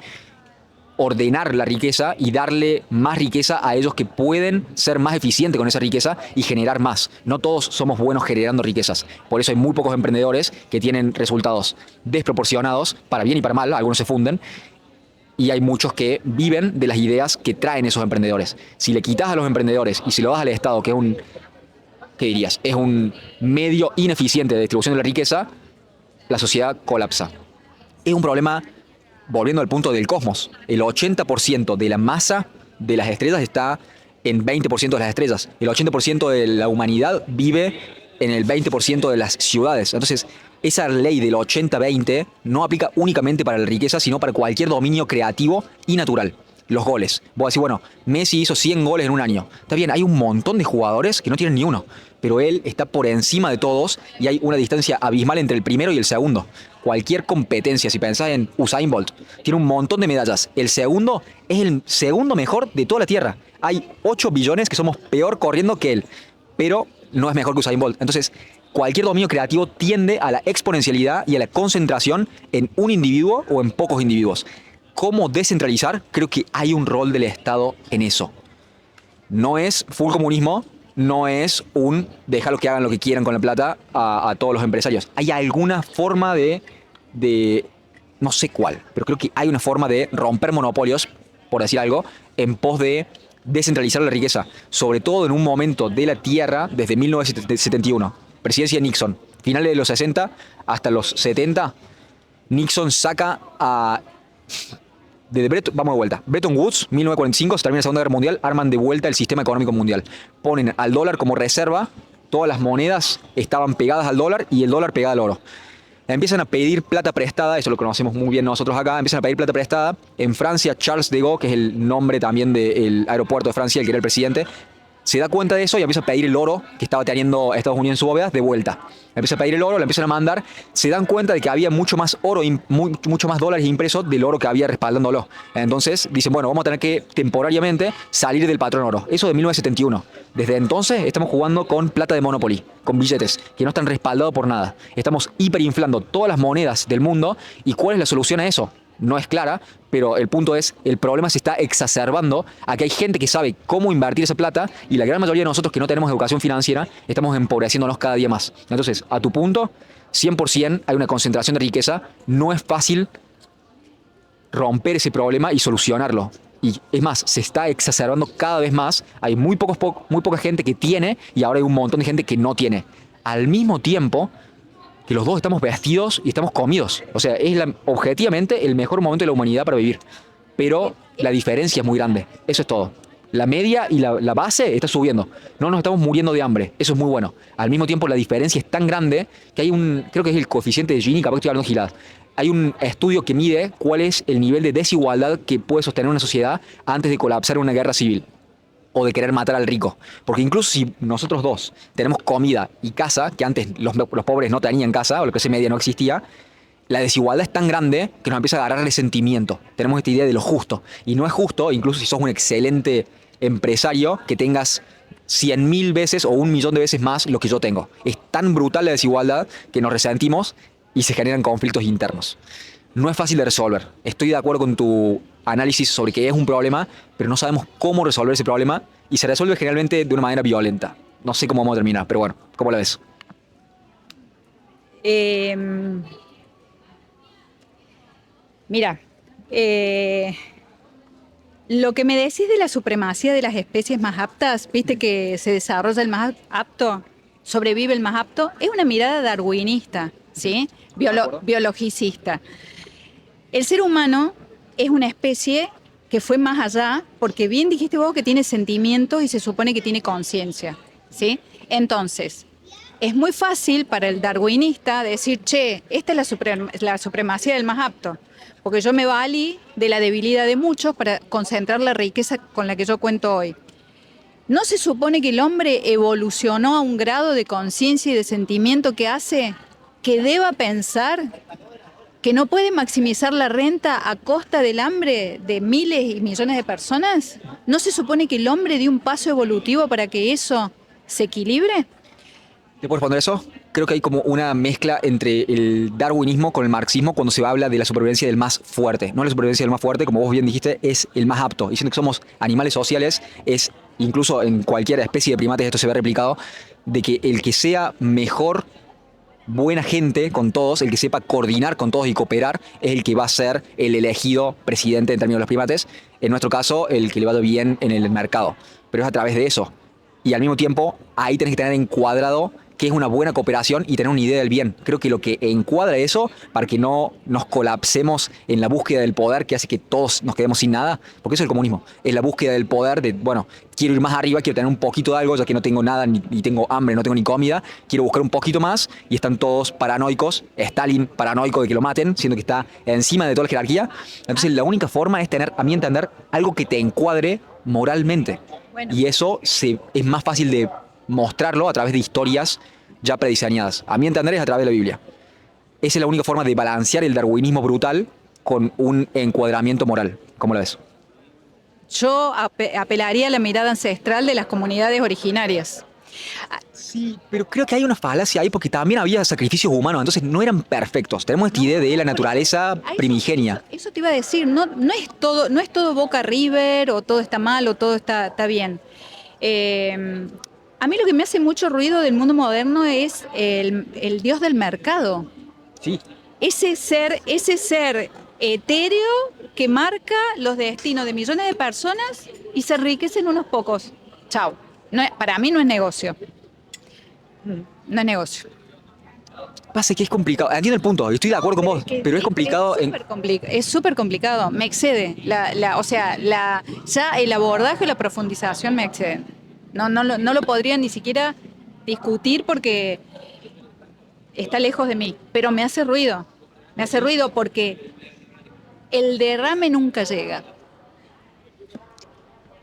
ordenar la riqueza y darle más riqueza a ellos que pueden ser más eficientes con esa riqueza y generar más. No todos somos buenos generando riquezas. Por eso hay muy pocos emprendedores que tienen resultados desproporcionados, para bien y para mal, algunos se funden. Y hay muchos que viven de las ideas que traen esos emprendedores. Si le quitas a los emprendedores y si lo das al Estado, que es un, ¿qué dirías? Es un medio ineficiente de distribución de la riqueza, la sociedad colapsa. Es un problema, volviendo al punto del cosmos. El 80% de la masa de las estrellas está en 20% de las estrellas. El 80% de la humanidad vive en el 20% de las ciudades. Entonces, esa ley del 80-20 no aplica únicamente para la riqueza, sino para cualquier dominio creativo y natural. Los goles. Vos decís, bueno, Messi hizo 100 goles en un año. Está bien, hay un montón de jugadores que no tienen ni uno, pero él está por encima de todos y hay una distancia abismal entre el primero y el segundo. Cualquier competencia, si pensás en Usain Bolt, tiene un montón de medallas. El segundo es el segundo mejor de toda la Tierra. Hay 8 billones que somos peor corriendo que él, pero no es mejor que Usain Bolt. Entonces, cualquier dominio creativo tiende a la exponencialidad y a la concentración en un individuo o en pocos individuos. ¿Cómo descentralizar? Creo que hay un rol del Estado en eso. No es full comunismo, no es un dejarlos que hagan lo que quieran con la plata a todos los empresarios. Hay alguna forma de, no sé cuál, pero creo que hay una forma de romper monopolios, por decir algo, en pos de descentralizar la riqueza, sobre todo en un momento de la Tierra desde 1971. Presidencia de Nixon, finales de los 60 hasta los 70, Nixon saca a... vamos de vuelta. Bretton Woods, 1945, se termina la Segunda Guerra Mundial, arman de vuelta el sistema económico mundial. Ponen al dólar como reserva, todas las monedas estaban pegadas al dólar y el dólar pegado al oro. Empiezan a pedir plata prestada, eso lo conocemos muy bien nosotros acá, empiezan a pedir plata prestada. En Francia, Charles de Gaulle, que es el nombre también del aeropuerto de Francia, el que era el presidente, se da cuenta de eso y empieza a pedir el oro que estaba teniendo Estados Unidos en su bóveda de vuelta. Empieza a pedir el oro, lo empiezan a mandar, se dan cuenta de que había mucho más oro, mucho más dólares impresos del oro que había respaldándolo. Entonces dicen, bueno, vamos a tener que temporariamente salir del patrón oro. Eso de 1971. Desde entonces estamos jugando con plata de Monopoly, con billetes que no están respaldados por nada. Estamos hiperinflando todas las monedas del mundo. ¿Y cuál es la solución a eso? No es clara, pero el punto es, el problema se está exacerbando a que hay gente que sabe cómo invertir esa plata y la gran mayoría de nosotros que no tenemos educación financiera estamos empobreciéndonos cada día más. Entonces, a tu punto, 100% hay una concentración de riqueza, no es fácil romper ese problema y solucionarlo. Y es más, se está exacerbando cada vez más, hay muy poca gente que tiene y ahora hay un montón de gente que no tiene. Al mismo tiempo que los dos estamos vestidos y estamos comidos. O sea, es objetivamente el mejor momento de la humanidad para vivir. Pero la diferencia es muy grande. Eso es todo. La media y la base está subiendo. No nos estamos muriendo de hambre. Eso es muy bueno. Al mismo tiempo, la diferencia es tan grande que hay creo que es el coeficiente de Gini, capaz que estoy hablando giladas. Hay un estudio que mide cuál es el nivel de desigualdad que puede sostener una sociedad antes de colapsar una guerra civil o de querer matar al rico. Porque incluso si nosotros dos tenemos comida y casa, que antes los pobres no tenían casa, o la clase media no existía, la desigualdad es tan grande que nos empieza a agarrar resentimiento. Tenemos esta idea de lo justo. Y no es justo, incluso si sos un excelente empresario, que tengas 100.000 veces o 1.000.000 de veces más lo que yo tengo. Es tan brutal la desigualdad que nos resentimos y se generan conflictos internos. No es fácil de resolver. Estoy de acuerdo con tu análisis sobre que es un problema, pero no sabemos cómo resolver ese problema y se resuelve generalmente de una manera violenta. No sé cómo vamos a terminar, pero bueno, ¿cómo la ves? Mira, lo que me decís de la supremacía de las especies más aptas, viste que se desarrolla el más apto, sobrevive el más apto, es una mirada darwinista, ¿sí? Biologicista. El ser humano es una especie que fue más allá, porque bien dijiste vos que tiene sentimientos y se supone que tiene conciencia, ¿sí? Entonces, es muy fácil para el darwinista decir, che, esta es la supremacía del más apto, porque yo me valí de la debilidad de muchos para concentrar la riqueza con la que yo cuento hoy. ¿No se supone que el hombre evolucionó a un grado de conciencia y de sentimiento que hace que deba pensar que no puede maximizar la renta a costa del hambre de miles y millones de personas? ¿No se supone que el hombre dio un paso evolutivo para que eso se equilibre? ¿Te puedo responder eso? Creo que hay como una mezcla entre el darwinismo con el marxismo cuando se habla de la supervivencia del más fuerte. No la supervivencia del más fuerte, como vos bien dijiste, es el más apto. Diciendo que somos animales sociales, es incluso en cualquier especie de primates esto se ve replicado, de que el que sea mejor buena gente con todos, el que sepa coordinar con todos y cooperar, es el que va a ser el elegido presidente en términos de los primates. En nuestro caso, el que le va bien en el mercado. Pero es a través de eso. Y al mismo tiempo, ahí tenés que tener encuadrado qué es una buena cooperación y tener una idea del bien. Creo que lo que encuadra eso, para que no nos colapsemos en la búsqueda del poder que hace que todos nos quedemos sin nada, porque eso es el comunismo, es la búsqueda del poder de, bueno, quiero ir más arriba, quiero tener un poquito de algo, ya que no tengo nada, ni tengo hambre, no tengo ni comida, quiero buscar un poquito más, y están todos paranoicos, Stalin paranoico de que lo maten, siendo que está encima de toda la jerarquía. Entonces la única forma es tener, a mi entender, algo que te encuadre moralmente. Bueno. Y eso es más fácil de mostrarlo a través de historias ya prediseñadas. A mi entender es a través de la Biblia. Esa es la única forma de balancear el darwinismo brutal con un encuadramiento moral. ¿Cómo lo ves? Yo apelaría a la mirada ancestral de las comunidades originarias. Sí, pero creo que hay una falacia ahí porque también había sacrificios humanos, entonces no eran perfectos. Tenemos esta idea de la naturaleza primigenia. Eso te iba a decir, no es todo Boca River, o todo está mal, o todo está bien. A mí lo que me hace mucho ruido del mundo moderno es el dios del mercado. Sí. Ese ser etéreo que marca los destinos de millones de personas y se enriquecen unos pocos. Chao. Para mí no es negocio. No es negocio. Pasa que es complicado. Entiendo el punto, estoy de acuerdo con vos, pero es complicado. Es súper complicado, me excede. Ya el abordaje, la profundización me excede. No lo podría ni siquiera discutir porque está lejos de mí, pero me hace ruido. Me hace ruido porque el derrame nunca llega.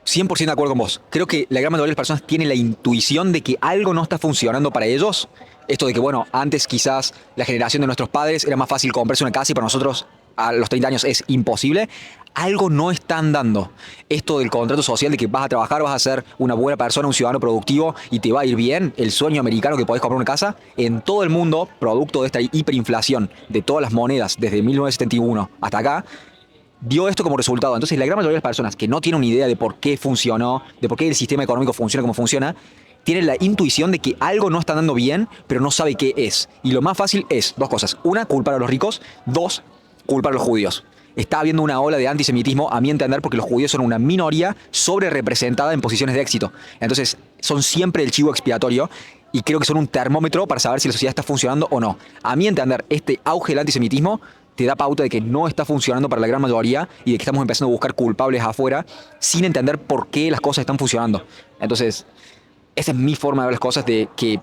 100% de acuerdo con vos. Creo que la gran mayoría de las personas tienen la intuición de que algo no está funcionando para ellos. Esto de que, bueno, antes quizás la generación de nuestros padres era más fácil comprarse una casa y para nosotros a los 30 años es imposible. Algo no están dando. Esto del contrato social de que vas a trabajar, vas a ser una buena persona, un ciudadano productivo y te va a ir bien, el sueño americano que podés comprar una casa, en todo el mundo, producto de esta hiperinflación de todas las monedas desde 1971 hasta acá, dio esto como resultado. Entonces la gran mayoría de las personas que no tienen una idea de por qué funcionó, de por qué el sistema económico funciona como funciona, tienen la intuición de que algo no está dando bien, pero no sabe qué es. Y lo más fácil es dos cosas. Una, culpar a los ricos. Dos, culpar a los judíos. Está habiendo una ola de antisemitismo, a mi entender, porque los judíos son una minoría sobre representada en posiciones de éxito. Entonces, son siempre el chivo expiatorio y creo que son un termómetro para saber si la sociedad está funcionando o no. A mi entender, este auge del antisemitismo te da pauta de que no está funcionando para la gran mayoría y de que estamos empezando a buscar culpables afuera sin entender por qué las cosas están funcionando. Entonces, esa es mi forma de ver las cosas, de que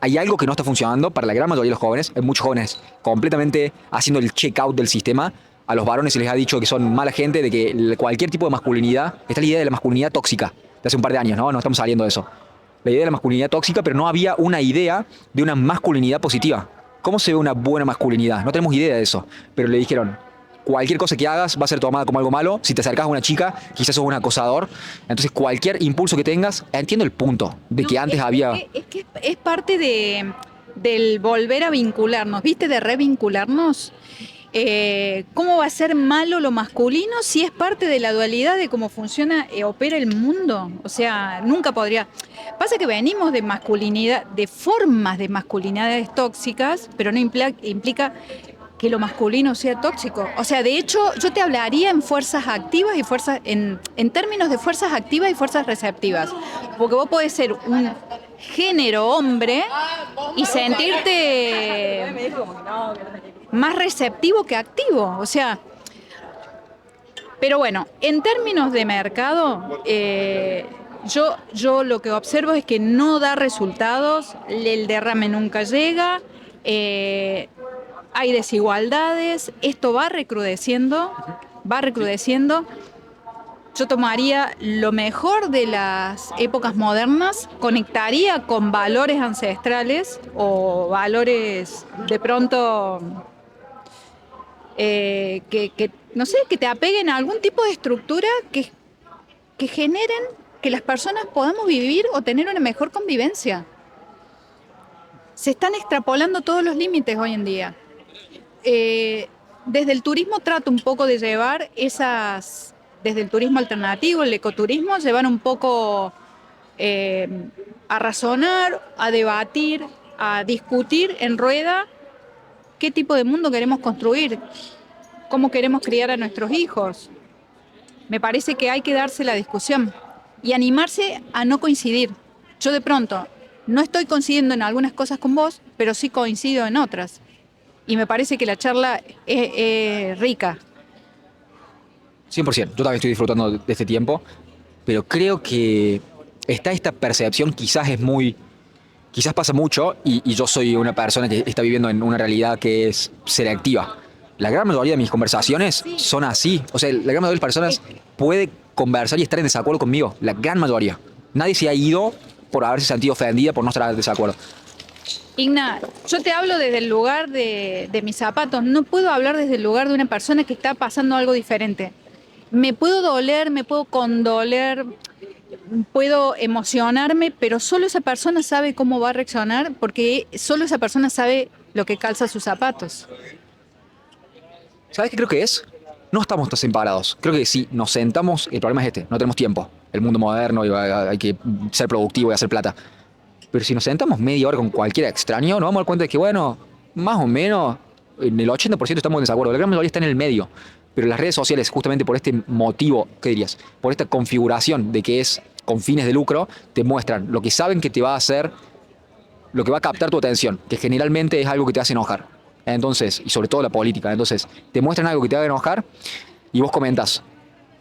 hay algo que no está funcionando para la gran mayoría de los jóvenes. Hay muchos jóvenes completamente haciendo el check-out del sistema. A los varones se les ha dicho que son mala gente, de que cualquier tipo de masculinidad, está la idea de la masculinidad tóxica, de hace un par de años, ¿no? No estamos saliendo de eso. La idea de la masculinidad tóxica, pero no había una idea de una masculinidad positiva. ¿Cómo se ve una buena masculinidad? No tenemos idea de eso. Pero le dijeron, cualquier cosa que hagas va a ser tomada como algo malo. Si te acercas a una chica, quizás sos un acosador. Entonces, cualquier impulso que tengas, entiendo el punto de que antes había... Es parte del volver a vincularnos, ¿viste? De revincularnos. ¿Cómo va a ser malo lo masculino si es parte de la dualidad de cómo funciona, opera el mundo? O sea, nunca podría... Pasa que venimos de masculinidad, de formas de masculinidades tóxicas, pero no implica que lo masculino sea tóxico. O sea, de hecho, yo te hablaría en fuerzas activas y en términos de fuerzas activas y fuerzas receptivas. Porque vos podés ser un género hombre y sentirte más receptivo que activo. O sea, pero bueno, en términos de mercado, yo lo que observo es que no da resultados, el derrame nunca llega, hay desigualdades, esto va recrudeciendo. Yo tomaría lo mejor de las épocas modernas, conectaría con valores ancestrales o valores de pronto no sé, que te apeguen a algún tipo de estructura que generen que las personas podamos vivir o tener una mejor convivencia. Se están extrapolando todos los límites hoy en día. Desde el turismo trato un poco de llevar desde el turismo alternativo, el ecoturismo, llevar un poco a razonar, a debatir, a discutir en rueda qué tipo de mundo queremos construir, cómo queremos criar a nuestros hijos. Me parece que hay que darse la discusión y animarse a no coincidir. Yo de pronto no estoy coincidiendo en algunas cosas con vos, pero sí coincido en otras. Y me parece que la charla es rica. 100%. Yo también estoy disfrutando de este tiempo, pero creo que está esta percepción, quizás pasa mucho, y yo soy una persona que está viviendo en una realidad que es selectiva. La gran mayoría de mis conversaciones son así. O sea, la gran mayoría de las personas puede conversar y estar en desacuerdo conmigo. La gran mayoría. Nadie se ha ido por haberse sentido ofendida por no estar en desacuerdo. Igna, yo te hablo desde el lugar de mis zapatos. No puedo hablar desde el lugar de una persona que está pasando algo diferente. Me puedo doler, me puedo condoler, puedo emocionarme, pero solo esa persona sabe cómo va a reaccionar porque solo esa persona sabe lo que calza sus zapatos. ¿Sabes qué creo que es? No estamos tan separados. Creo que si nos sentamos, el problema es este, no tenemos tiempo. El mundo moderno, y hay que ser productivo y hacer plata. Pero si nos sentamos media hora con cualquier extraño, nos vamos a dar cuenta de que, bueno, más o menos, en el 80% estamos en desacuerdo. La gran mayoría está en el medio. Pero las redes sociales, justamente por este motivo, ¿qué dirías? Por esta configuración de que es con fines de lucro, te muestran lo que saben que te va a hacer, lo que va a captar tu atención, que generalmente es algo que te hace enojar. Entonces, y sobre todo la política, entonces, te muestran algo que te haga enojar y vos comentas.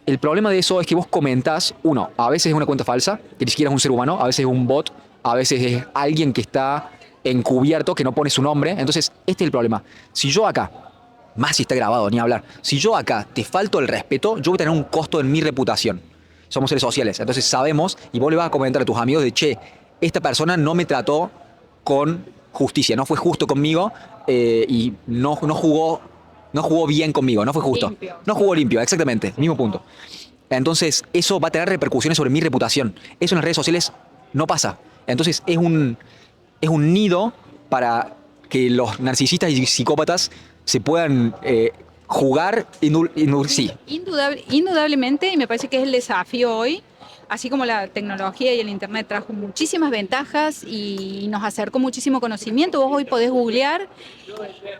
El problema de eso es que vos comentás, uno, a veces es una cuenta falsa, que ni siquiera es un ser humano, a veces es un bot, a veces es alguien que está encubierto, que no pone su nombre. Entonces, este es el problema. Si yo acá, más si está grabado, ni hablar, si yo acá te falto el respeto, yo voy a tener un costo en mi reputación. Somos seres sociales, entonces sabemos, y vos le vas a comentar a tus amigos de, che, esta persona no me trató con justicia, no fue justo conmigo y no jugó bien conmigo, no fue justo. Limpio. No jugó limpio, exactamente, mismo punto. Entonces, eso va a tener repercusiones sobre mi reputación. Eso en las redes sociales no pasa. Entonces, es un nido para que los narcisistas y psicópatas se puedan jugar. Sí, Indudablemente, y me parece que es el desafío hoy, así como la tecnología y el Internet trajo muchísimas ventajas y nos acercó muchísimo conocimiento. Vos hoy podés googlear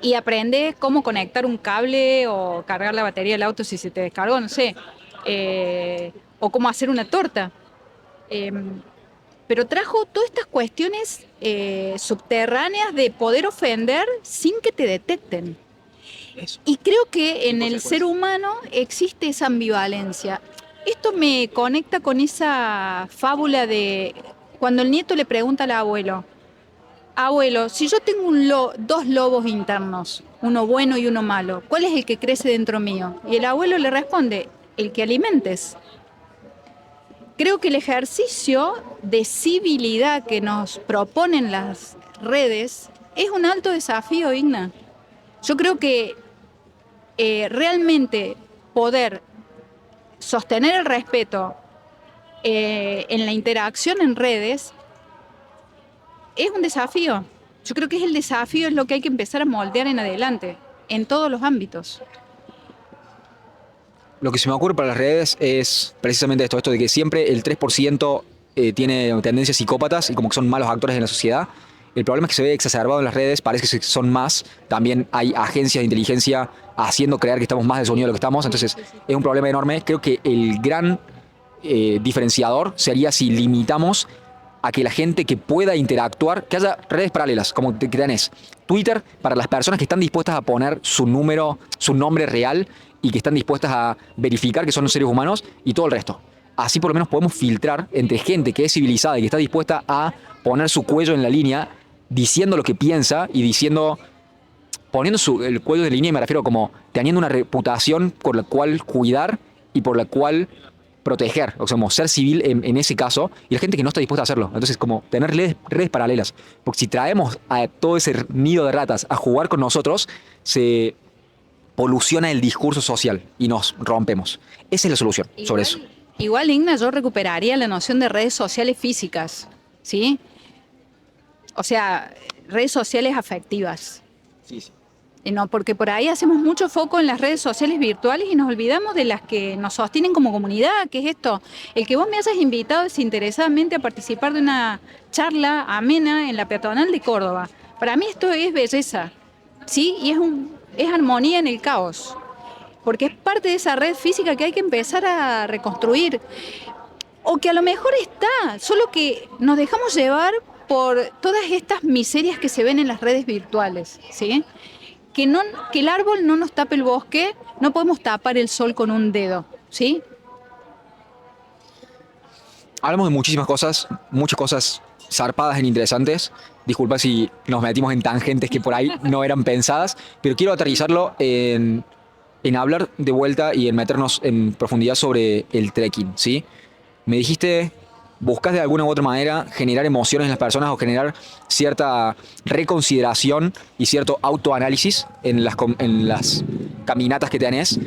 y aprendés cómo conectar un cable o cargar la batería del auto si se te descargó, no sé, o cómo hacer una torta. Eh, pero trajo todas estas cuestiones subterráneas de poder ofender sin que te detecten. eso. Y creo que en el ser humano existe esa ambivalencia. Esto me conecta con esa fábula de cuando el nieto le pregunta al abuelo, abuelo, si yo tengo dos lobos internos, uno bueno y uno malo, ¿cuál es el que crece dentro mío? Y el abuelo le responde, el que alimentes. Creo que el ejercicio de civilidad que nos proponen las redes es un alto desafío, Igna. Yo creo que realmente poder sostener el respeto en la interacción en redes es un desafío. Yo creo que es el desafío, es lo que hay que empezar a moldear en adelante, en todos los ámbitos. Lo que se me ocurre para las redes es precisamente esto de que siempre el 3% tiene tendencias psicópatas y como que son malos actores en la sociedad. El problema es que se ve exacerbado en las redes, parece que son más. También hay agencias de inteligencia haciendo creer que estamos más desunidos de lo que estamos, entonces es un problema enorme. Creo que el gran diferenciador sería si limitamos a que la gente que pueda interactuar, que haya redes paralelas, como que tenés Twitter para las personas que están dispuestas a poner su nombre real y que están dispuestas a verificar que son seres humanos y todo el resto. Así por lo menos podemos filtrar entre gente que es civilizada y que está dispuesta a poner su cuello en la línea, diciendo lo que piensa y poniendo el cuello de línea, me refiero como teniendo una reputación por la cual cuidar y por la cual proteger, o sea, como ser civil en ese caso, y la gente que no está dispuesta a hacerlo. Entonces, como tener redes paralelas. Porque si traemos a todo ese nido de ratas a jugar con nosotros, se poluciona el discurso social y nos rompemos. Esa es la solución sobre eso. Igual, Igna, yo recuperaría la noción de redes sociales físicas, ¿sí? O sea, redes sociales afectivas. Sí, sí. No, porque por ahí hacemos mucho foco en las redes sociales virtuales y nos olvidamos de las que nos sostienen como comunidad, que es esto, el que vos me hayas invitado desinteresadamente a participar de una charla amena en la peatonal de Córdoba. Para mí esto es belleza, ¿sí? Y es armonía en el caos, porque es parte de esa red física que hay que empezar a reconstruir, o que a lo mejor está, solo que nos dejamos llevar por todas estas miserias que se ven en las redes virtuales, ¿sí? Que el árbol no nos tape el bosque, no podemos tapar el sol con un dedo, ¿sí? Hablamos de muchas cosas zarpadas e interesantes. Disculpa si nos metimos en tangentes que por ahí no eran pensadas, pero quiero aterrizarlo en hablar de vuelta y en meternos en profundidad sobre el trekking, ¿sí? Me dijiste, buscas de alguna u otra manera generar emociones en las personas o generar cierta reconsideración y cierto autoanálisis en las caminatas que tenés.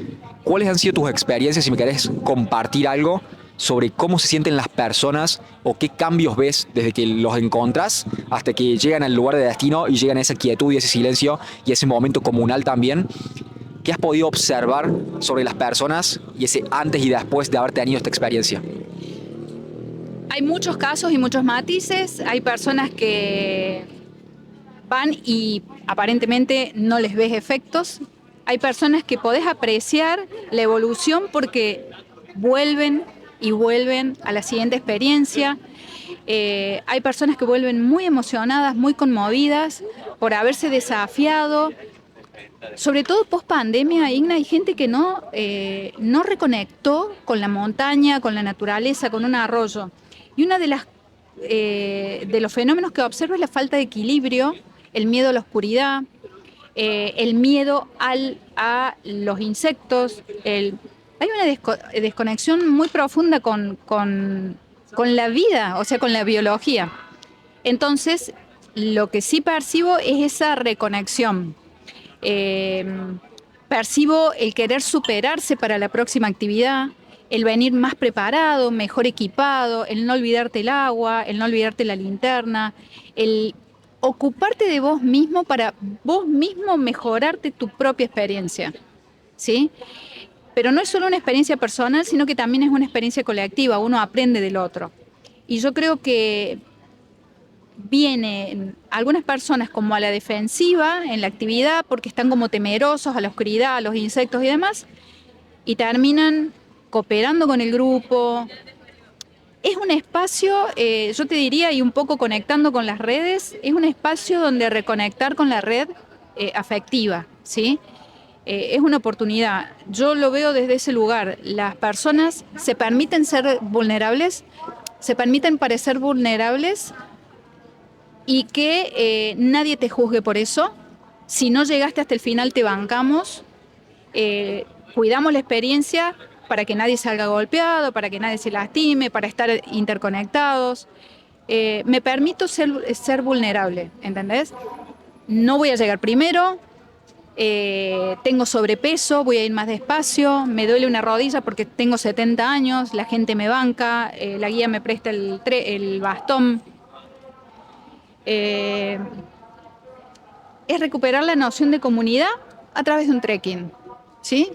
¿Cuáles han sido tus experiencias, si me querés compartir algo sobre cómo se sienten las personas o qué cambios ves desde que los encontrás hasta que llegan al lugar de destino y llegan a esa quietud y ese silencio y ese momento comunal también? ¿Qué has podido observar sobre las personas y ese antes y después de haber tenido esta experiencia? Hay muchos casos y muchos matices. Hay personas que van y aparentemente no les ves efectos. Hay personas que podés apreciar la evolución porque vuelven y vuelven a la siguiente experiencia. Hay personas que vuelven muy emocionadas, muy conmovidas por haberse desafiado. Sobre todo post pandemia, Igna, hay gente que no reconectó con la montaña, con la naturaleza, con un arroyo. Y una de los fenómenos que observo es la falta de equilibrio, el miedo a la oscuridad, el miedo a los insectos. Hay una desconexión muy profunda con la vida, o sea, con la biología. Entonces, lo que sí percibo es esa reconexión. Percibo el querer superarse para la próxima actividad, el venir más preparado, mejor equipado, el no olvidarte el agua, el no olvidarte la linterna, el ocuparte de vos mismo para vos mismo mejorarte tu propia experiencia, ¿sí? Pero no es solo una experiencia personal, sino que también es una experiencia colectiva, uno aprende del otro. Y yo creo que vienen algunas personas como a la defensiva en la actividad porque están como temerosos a la oscuridad, a los insectos y demás, y terminan cooperando con el grupo. Es un espacio, yo te diría, y un poco conectando con las redes, es un espacio donde reconectar con la red afectiva, ¿sí? Es una oportunidad. Yo lo veo desde ese lugar. Las personas se permiten ser vulnerables, se permiten parecer vulnerables y que nadie te juzgue por eso. Si no llegaste hasta el final, te bancamos, cuidamos la experiencia para que nadie salga golpeado, para que nadie se lastime, para estar interconectados. Me permito ser vulnerable, ¿entendés? No voy a llegar primero, tengo sobrepeso, voy a ir más despacio, me duele una rodilla porque tengo 70 años, la gente me banca, la guía me presta el bastón. Es recuperar la noción de comunidad a través de un trekking, ¿sí?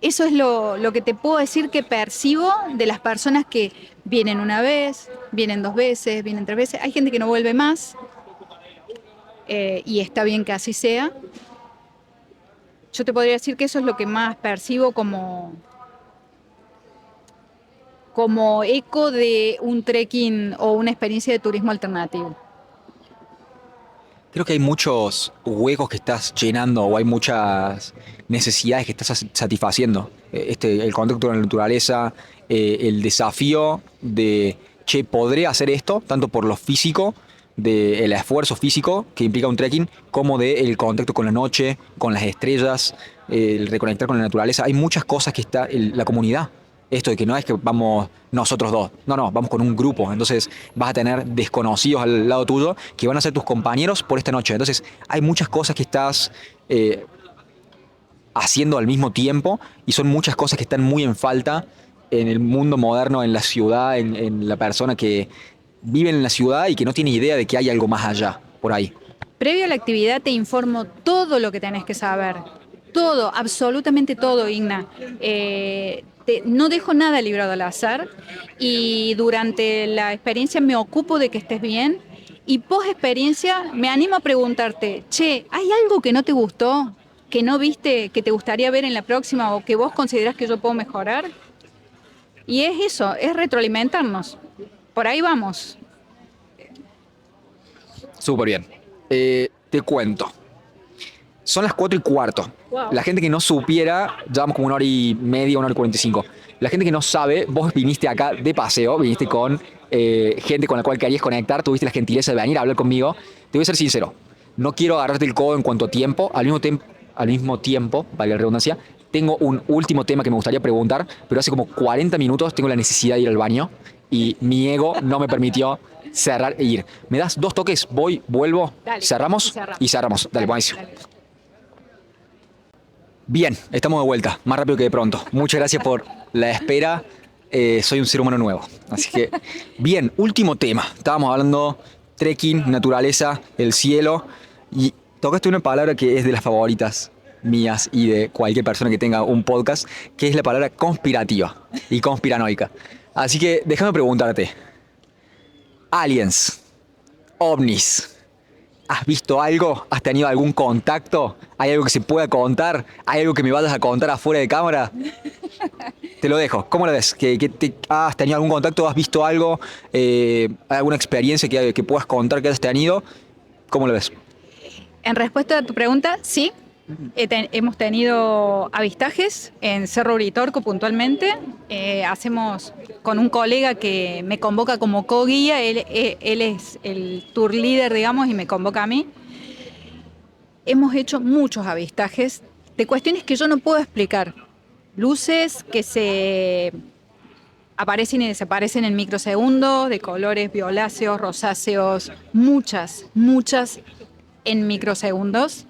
Eso es lo que te puedo decir que percibo de las personas que vienen una vez, vienen 2 veces, vienen 3 veces. Hay gente que no vuelve más y está bien que así sea. Yo te podría decir que eso es lo que más percibo como eco de un trekking o una experiencia de turismo alternativo. Creo que hay muchos huecos que estás llenando o hay muchas necesidades que estás satisfaciendo. El contacto con la naturaleza, el desafío de, che, podré hacer esto, tanto por lo físico, del esfuerzo físico que implica un trekking, como del contacto con la noche, con las estrellas, el reconectar con la naturaleza. Hay muchas cosas que está la comunidad. Esto de que no es que vamos nosotros dos, no, vamos con un grupo, entonces vas a tener desconocidos al lado tuyo que van a ser tus compañeros por esta noche. Entonces hay muchas cosas que estás haciendo al mismo tiempo y son muchas cosas que están muy en falta en el mundo moderno, en la ciudad, en la persona que vive en la ciudad y que no tiene idea de que hay algo más allá, por ahí. Previo a la actividad te informo todo lo que tenés que saber. Todo, absolutamente todo, Igna. No dejo nada librado al azar y durante la experiencia me ocupo de que estés bien y post experiencia me animo a preguntarte, che, ¿hay algo que no te gustó, que no viste, que te gustaría ver en la próxima o que vos considerás que yo puedo mejorar? Y es eso, es retroalimentarnos. Por ahí vamos. Súper bien. Te cuento. Son las 4:15. Wow. La gente que no supiera, llevamos como 1 hora y media, 1 hora y 45. La gente que no sabe, vos viniste acá de paseo, viniste con gente con la cual querías conectar, tuviste la gentileza de venir a hablar conmigo. Te voy a ser sincero, no quiero agarrarte el codo en cuanto a tiempo, al mismo tiempo, valga la redundancia, tengo un último tema que me gustaría preguntar, pero hace como 40 minutos tengo la necesidad de ir al baño y mi ego no me permitió cerrar e ir. ¿Me das 2 toques? Voy, vuelvo, Dale, cerramos y cerramos. Dale, buenísimo. Bien, estamos de vuelta, más rápido que de pronto. Muchas gracias por la espera. Soy un ser humano nuevo. Así que, bien, último tema. Estábamos hablando trekking, naturaleza, el cielo. Y tocaste una palabra que es de las favoritas mías y de cualquier persona que tenga un podcast, que es la palabra conspirativa y conspiranoica. Así que déjame preguntarte. Aliens, ovnis. ¿Has visto algo? ¿Has tenido algún contacto? ¿Hay algo que se pueda contar? ¿Hay algo que me vayas a contar afuera de cámara? Te lo dejo. ¿Cómo lo ves? ¿Has tenido algún contacto? ¿Has visto algo? ¿Alguna experiencia que puedas contar que hayas tenido? ¿Cómo lo ves? En respuesta a tu pregunta, sí. Hemos tenido avistajes en Cerro Uritorco puntualmente. Hacemos con un colega que me convoca como co-guía, él es el tour leader, digamos, y me convoca a mí. Hemos hecho muchos avistajes de cuestiones que yo no puedo explicar. Luces que se aparecen y desaparecen en microsegundos, de colores violáceos, rosáceos, muchas en microsegundos.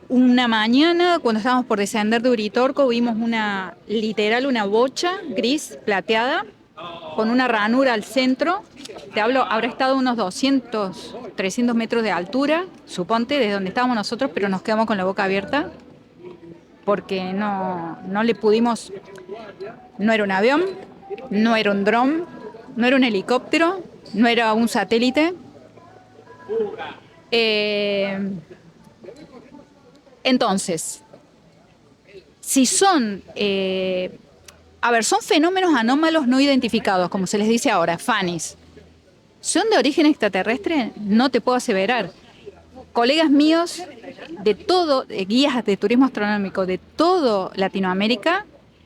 Una mañana, cuando estábamos por descender de Uritorco, vimos una bocha gris plateada con una ranura al centro. Te hablo, habrá estado unos 200, 300 metros de altura, suponte, desde donde estábamos nosotros, pero nos quedamos con la boca abierta porque no le pudimos. No era un avión, no era un dron, no era un helicóptero, no era un satélite. Entonces, si son, son fenómenos anómalos no identificados, como se les dice ahora, FANIs, ¿son de origen extraterrestre? No te puedo aseverar. Colegas míos guías de turismo astronómico de toda Latinoamérica,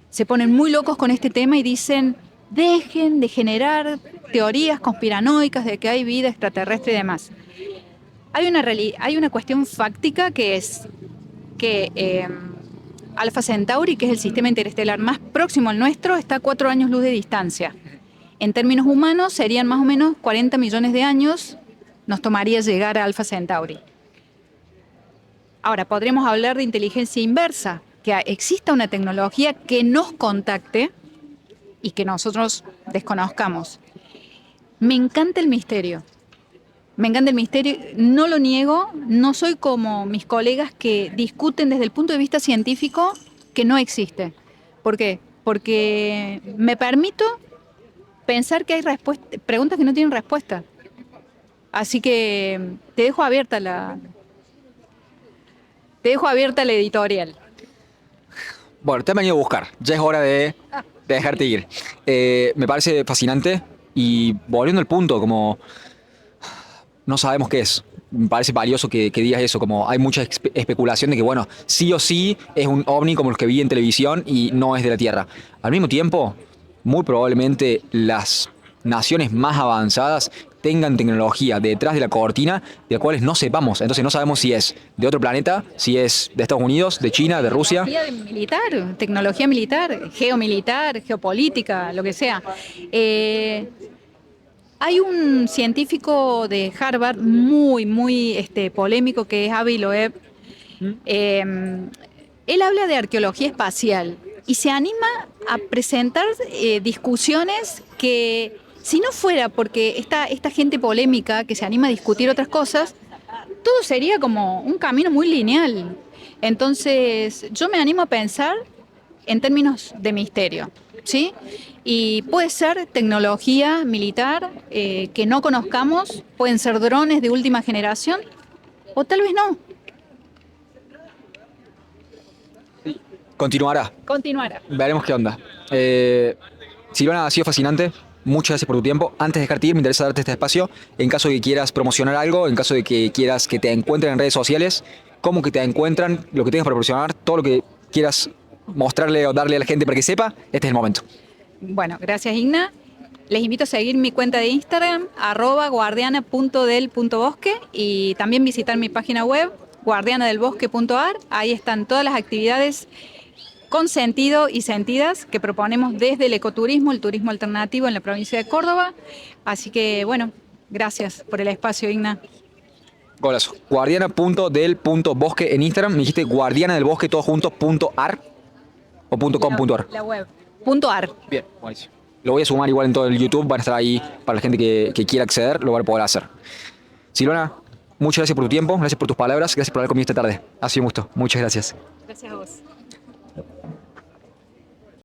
se ponen muy locos con este tema y dicen, dejen de generar teorías conspiranoicas de que hay vida extraterrestre y demás. Hay una cuestión fáctica que es que Alpha Centauri, que es el sistema interestelar más próximo al nuestro, está a 4 años luz de distancia. En términos humanos serían más o menos 40 millones de años nos tomaría llegar a Alpha Centauri. Ahora, podríamos hablar de inteligencia inversa, que exista una tecnología que nos contacte y que nosotros desconozcamos. Me encanta el misterio. Me encanta el misterio, no lo niego, no soy como mis colegas que discuten desde el punto de vista científico que no existe. ¿Por qué? Porque me permito pensar que hay preguntas que no tienen respuesta. Así que te dejo abierta la editorial. Bueno, te han venido a buscar. Ya es hora de dejarte ir. Me parece fascinante y volviendo al punto, como no sabemos qué es. Me parece valioso que digas eso, como hay mucha especulación de que, bueno, sí o sí es un ovni como los que vi en televisión y no es de la Tierra. Al mismo tiempo, muy probablemente las naciones más avanzadas tengan tecnología detrás de la cortina de la cuales no sepamos. Entonces no sabemos si es de otro planeta, si es de Estados Unidos, de China, de Rusia. Tecnología militar, geomilitar, geopolítica, lo que sea. Hay un científico de Harvard muy polémico que es Avi Loeb. Él habla de arqueología espacial y se anima a presentar discusiones que Si no fuera porque esta gente polémica que se anima a discutir otras cosas, todo sería como un camino muy lineal. Entonces, yo me animo a pensar en términos de misterio, ¿sí? Y puede ser tecnología militar que no conozcamos, pueden ser drones de última generación, o tal vez no. Continuará. Continuará. Veremos qué onda. Silvana, ha sido fascinante. Muchas gracias por tu tiempo. Antes de dejarte ir, me interesa darte este espacio. En caso de que quieras promocionar algo, en caso de que quieras que te encuentren en redes sociales, cómo que te encuentran, lo que tengas para promocionar, todo lo que quieras mostrarle o darle a la gente para que sepa, este es el momento. Bueno, gracias Igna. Les invito a seguir mi cuenta de Instagram, @guardiana.del.bosque, y también visitar mi página web, guardianadelbosque.ar. Ahí están todas las actividades con sentido y sentidas que proponemos desde el ecoturismo, el turismo alternativo en la provincia de Córdoba. Así que, bueno, gracias por el espacio, Igna. Golazo. Guardiana.del.bosque en Instagram. Me dijiste guardiana del bosque todo junto, .ar o .com.ar. La web. .ar. Bien, buenísimo. Lo voy a sumar igual en todo el YouTube. Van a estar ahí para la gente que quiera acceder, lo van a poder hacer. Silvana, muchas gracias por tu tiempo, gracias por tus palabras, gracias por haber conmigo esta tarde. Ha sido un gusto. Muchas gracias. Gracias a